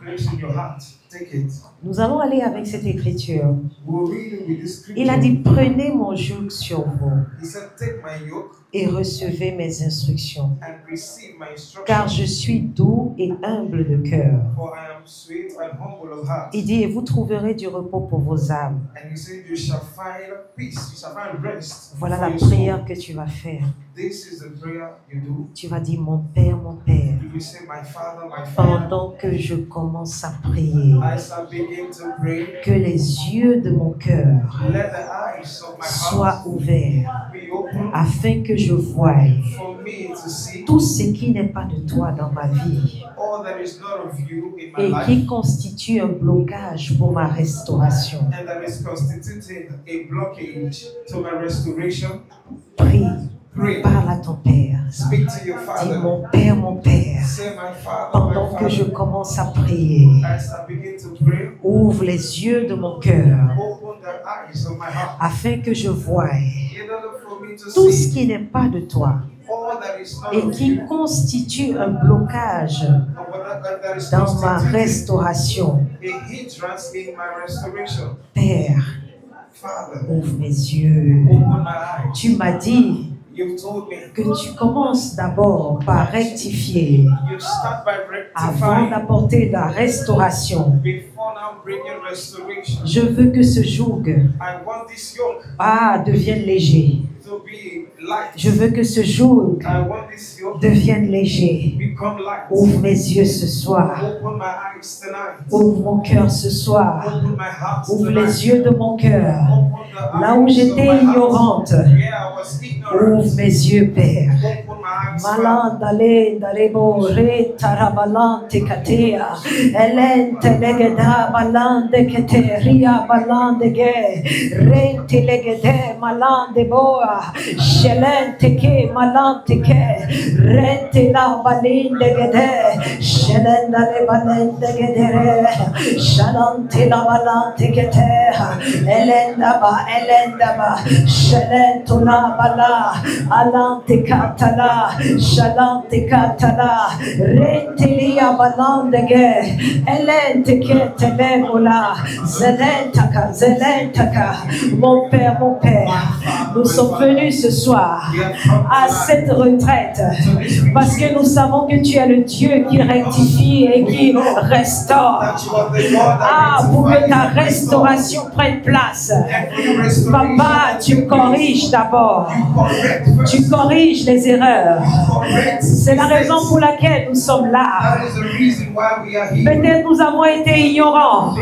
placed in your heart. Take it. Nous allons aller avec cette écriture. We'll read it with this scripture. Il a dit, prenez mon joug sur vous He said, take my yoke et recevez mes instructions. and receive my instruction. Car je suis doux et humble de cœur. For I am sweet and humble of heart. Il dit, et vous trouverez du repos pour vos âmes. And he said, you shall find peace. You shall find rest. Voilà for la your soul. prière que tu vas faire. This is the prayer you do. Tu vas dire, mon Père, mon Père. You will say, my Father, my Father. Pendant que je commence à prier, As I begin to pray, que les yeux de mon cœur let the eyes of my soient heart ouverts be open afin que je voie for me to see tout ce qui n'est pas de toi dans ma vie all that is not of you in my et life qui constitue un blocage pour ma restauration. and that is constituting a blockage to my restoration. Prie, Pray. parle à ton Père. Speak to your Dis, Father. mon Père, mon Père. Say, my Father, Pendant my que je Father. commence à prier, As I begin to pray, ouvre les yeux de mon cœur open the eyes of my heart afin que je voie in order for me to tout see ce qui n'est pas de toi all that is not et of qui you constitue un blocage and what that is dans ma constituting restauration. a hindrance in my restoration. Père, Father, ouvre mes yeux. open my eyes. Tu m'as dit You've told me que tu commences d'abord par rectifier you start by avant rectifying d'apporter la restauration. before now bringing restoration. Je veux que ce joug I want this yoke devienne léger. to be light. Je veux que ce joug I want this yoke devienne léger. become light. Ouvre mes yeux ce soir. Open my eyes tonight. Ouvre mon cœur ce soir. Open my heart Ouvre tonight. les yeux de mon cœur. Open the Là où eyes of j'étais my heart. ignorante, Where I was ignorant. ouvre mes yeux, Père. Open my eyes, Father. Malandale darebo re tarabalante katea elente legeda balande keteria balande ge rente legede malande boa shelente ke malante ke rente la balinde gede shelendale balende gedere shalante la balante kete elenda ba shelento la bala alante katala shalante katala rentelia balandege elente ketelemola zelentaka mon père Nous sommes venus ce soir à cette retraite parce que nous savons que tu es le Dieu qui rectifie et qui restaure. Ah, pour que ta restauration prenne place. Papa, tu corriges d'abord. Tu corriges les erreurs. C'est la raison pour laquelle nous sommes là. Peut-être nous avons été ignorants.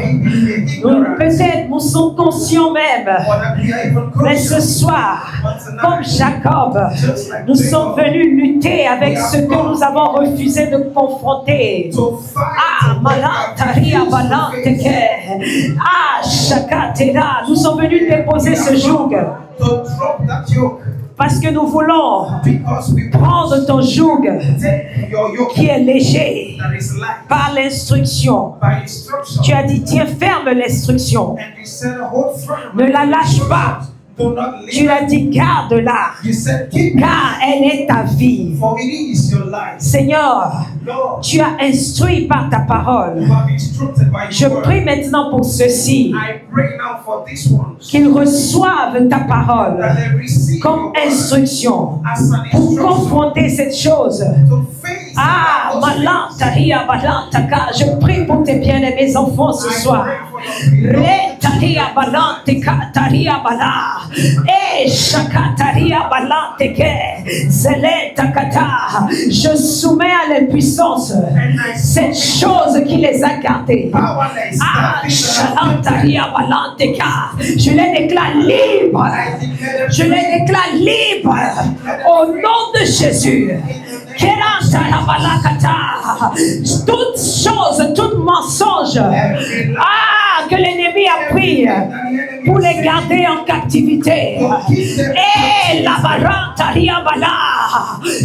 Peut-être nous sommes conscients même. Mais ce soir, comme Jacob, nous sommes venus lutter avec ce que nous avons refusé de confronter. Ah, Malantaria Balanteke. Ah, Shakatera. Nous sommes venus déposer ce joug. Parce que nous voulons prendre ton joug qui est léger par l'instruction. Tu as dit, tiens ferme l'instruction. Ne la lâche pas. Tu l'as dit, garde-la, car elle est ta vie. Seigneur, tu as instruit par ta parole. Je prie maintenant pour ceux-ci, qu'ils reçoivent ta parole comme instruction pour confronter cette chose. Ah, Malantaria Balantaka, je prie pour tes bien-aimés enfants ce soir. Retaria Balanteka, Taria Bala, et Shakataria Balanteke, Zeletakata. Je soumets à l'impuissance cette chose qui les a gardés. Ah, Shalantaria Balanteka, je les déclare libres. Je les déclare libres au nom de Jésus. Toute chose, tout mensonge, ah, que l'ennemi a pris pour les garder en captivité. Et la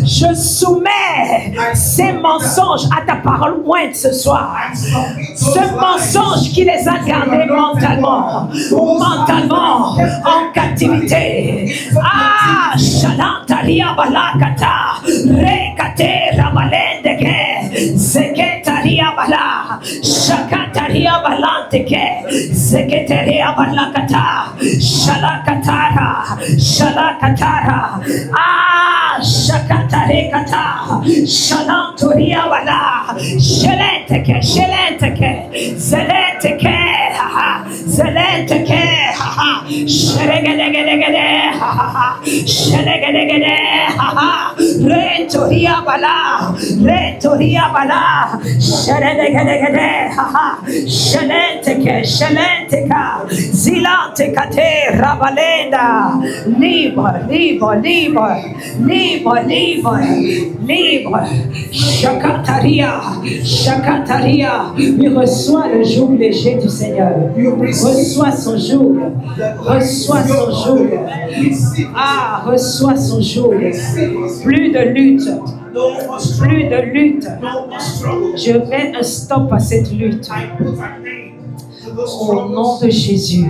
je soumets ces mensonges à ta parole moindre ce soir. Ce mensonge qui les a gardés mentalement en captivité. Ah, Shalantaria Balakata, Rekate Ramalendeke, Seketaria Bala, Shakataria Balanteke, Seketaria Balakata, Shalakatara, Shalakatara, ah, Shakatarekata, Shalanturia Bala, Shelenteke, Shelenteke, Zelenteke, Zelenteke, Sheregelegele, Sheregelegele, Retoria Bala, Retoria Bala, Sheregelegele, Shelenteke, Shelenteka, Zilantekate, Rabalenda, libre, libre, libre, libre, libre, libre, Shakataria, Shakataria, il reçoit le joug léger du Seigneur. Reçois son joug. Reçois son joug. Ah, reçois son joug. Plus de lutte. Plus de lutte. Je mets un stop à cette lutte. Au nom de Jésus.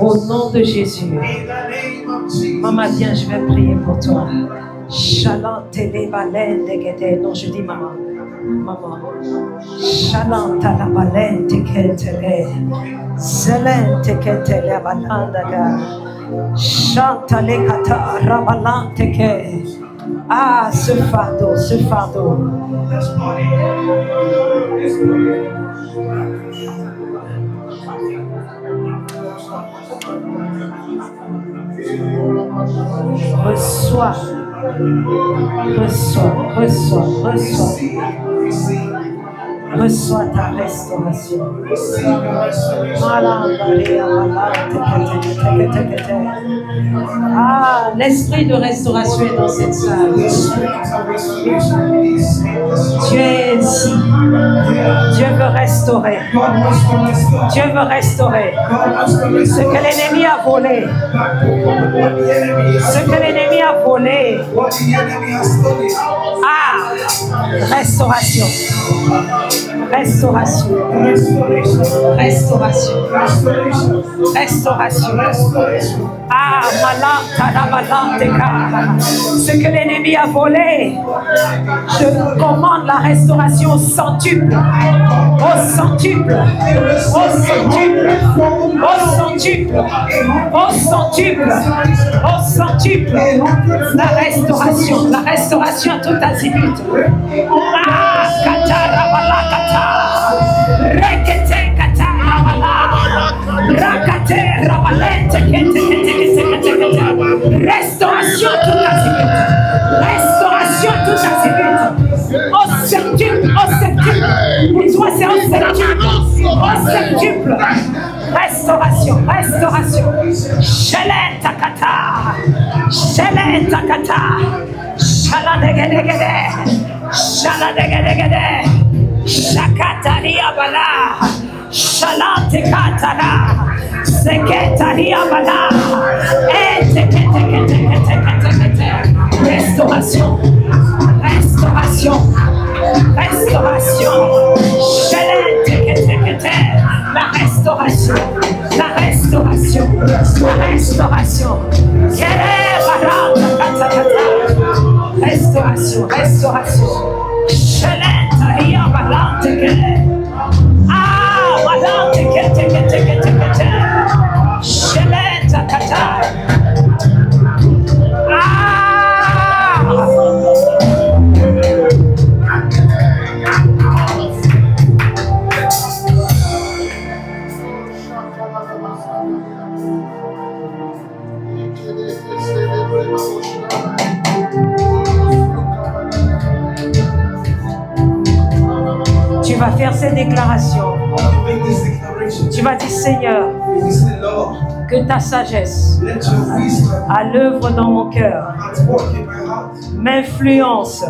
Au nom de Jésus. Maman, viens, je vais prier pour toi. Non, je dis maman. Maman. Shalanta la balente ketele. Zelente ketele balandaga. Chanta le kata rabalante ke. Ah, ce fardeau, ce fardeau. Reçois, reçois, reçois, reçois. Reçois ta restauration. Ah, l'esprit de restauration est dans cette salle. Dieu est ici. Dieu veut restaurer. Dieu veut restaurer ce que l'ennemi a volé. Ce que l'ennemi a volé. Ah, restauration. Restauration. Restauration. Restauration. Ah, ce que l'ennemi a volé, je commande la restauration au centuple. Au centuple. Au centuple. Au centuple. Au centuple. Au centuple. La restauration à tout azimut. Ah, kata rabala kata. Rekete kata rabala. Rakate rabalete kete kete kete kete. Restauration à tout azimut. Restauration à tout azimut. Au septuple. Au septuple. Pour toi c'est au septuple. Au septuple. Restauration, restauration. Sheleta kata. Sheleta kata. Shaladegedegede. Shaladegedegede. Shakataria bala. Shalate katara. Seketaria bala. Restauration. Restauration. Restauration. Shelete. La restauration, la restauration, la restauration. Restauration, restauration. Ah, tu vas faire ces déclarations. Tu vas dire, Seigneur, que ta sagesse à l'œuvre dans mon cœur m'influence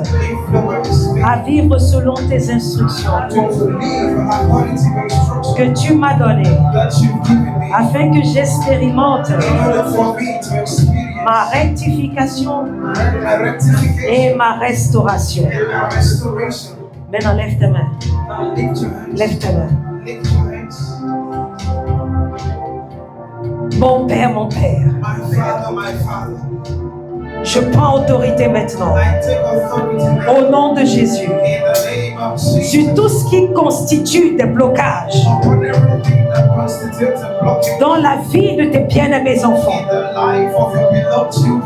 à vivre selon tes instructions que tu m'as données, afin que j'expérimente ma rectification et ma restauration. Maintenant, lève tes mains. Lève tes mains. Mon Père, je prends autorité maintenant, au nom de Jésus, sur tout ce qui constitue des blocages dans la vie de tes bien-aimés enfants,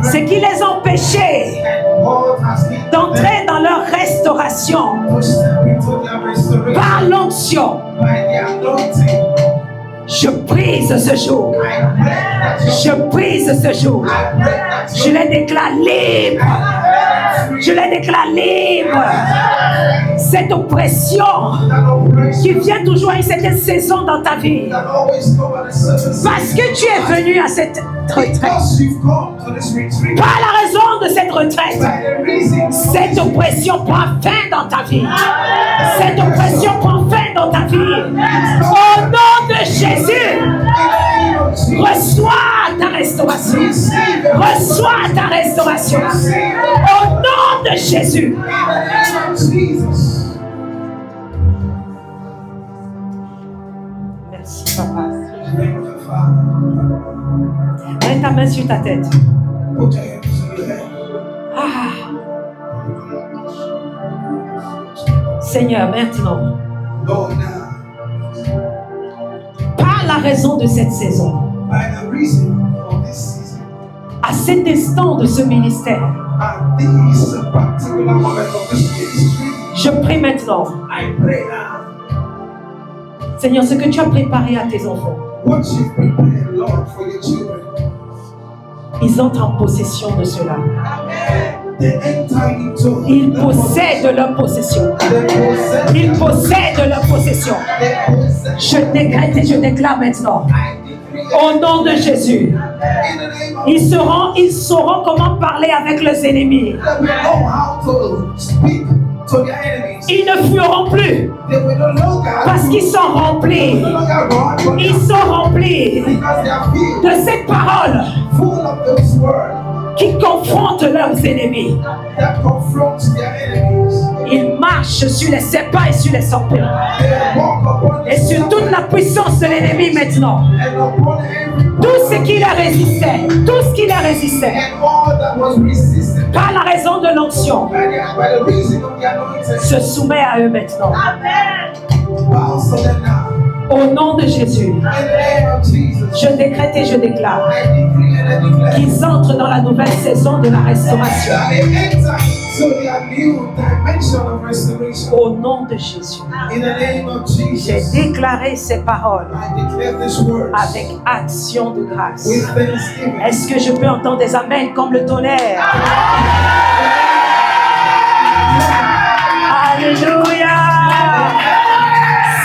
ce qui les empêchait d'entrer dans leur restauration par l'onction. Je brise ce jour. Je brise ce jour. Je les déclare libres. Je les déclare libres. Cette oppression qui vient toujours à une certaine saison dans ta vie, parce que tu es venu à cette retraite, par la raison de cette retraite, cette oppression prend fin dans ta vie. Cette oppression prend fin dans ta vie. Au nom de Jésus, reçois ta restauration. Reçois ta restauration. Au nom de Jésus. Merci, Papa. Mets ta main sur ta tête. Ah. Seigneur, maintenant, par la raison de cette saison, à cet instant de ce ministère, je prie maintenant, Seigneur, ce que tu as préparé à tes enfants, ils entrent en possession de cela. Ils possèdent leur possession. Ils possèdent leur possession. Je décrète et je déclare maintenant, au nom de Jésus, ils sauront comment parler avec leurs ennemis. Ils ne fuiront plus parce qu'ils sont remplis. Ils sont remplis de cette parole qui confronte leur leurs ennemis. that confronts their enemies. Ils marchent sur les serpents et sur les serpents. They walk upon Et sur toute la puissance de l'ennemi maintenant. and upon every Tout ce qui leur résistait, tout ce qui leur résistait, and all that was resisted par la raison de l'onction, by the reason of the anointing se soumet à eux maintenant. bows to them now. Au nom de Jésus, In the name of Jesus, je décrète et je déclare I decree and I declare qu'ils entrent dans la nouvelle saison de la restauration. that they enter into their new dimension of restoration. Au nom de Jésus, In the name of j'ai Jesus, déclaré ces paroles I declare this word avec action de grâce. with thanksgiving. Est-ce que je peux entendre des amens comme le tonnerre? Alléluia!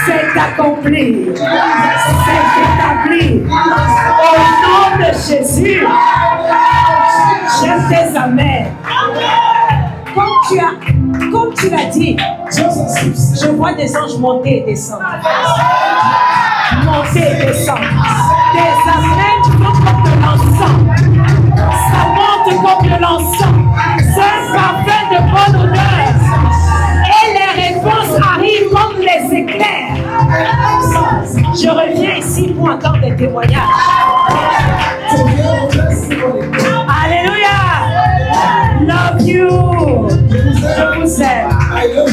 C'est accompli. C'est établi. Au nom de Jésus. J'aime tes amens. Comme tu l'as dit, Just as you said, je vois des anges monter et descendre. Monter et descendre. Des amens qui montent comme de l'encens. Ça monte comme de l'encens. C'est un parfum de bonne odeur. Et les réponses arrivent comme les éclairs. Je reviens ici pour entendre des témoignages. to hear the testimony. Alléluia. Love you. Je vous aime. I love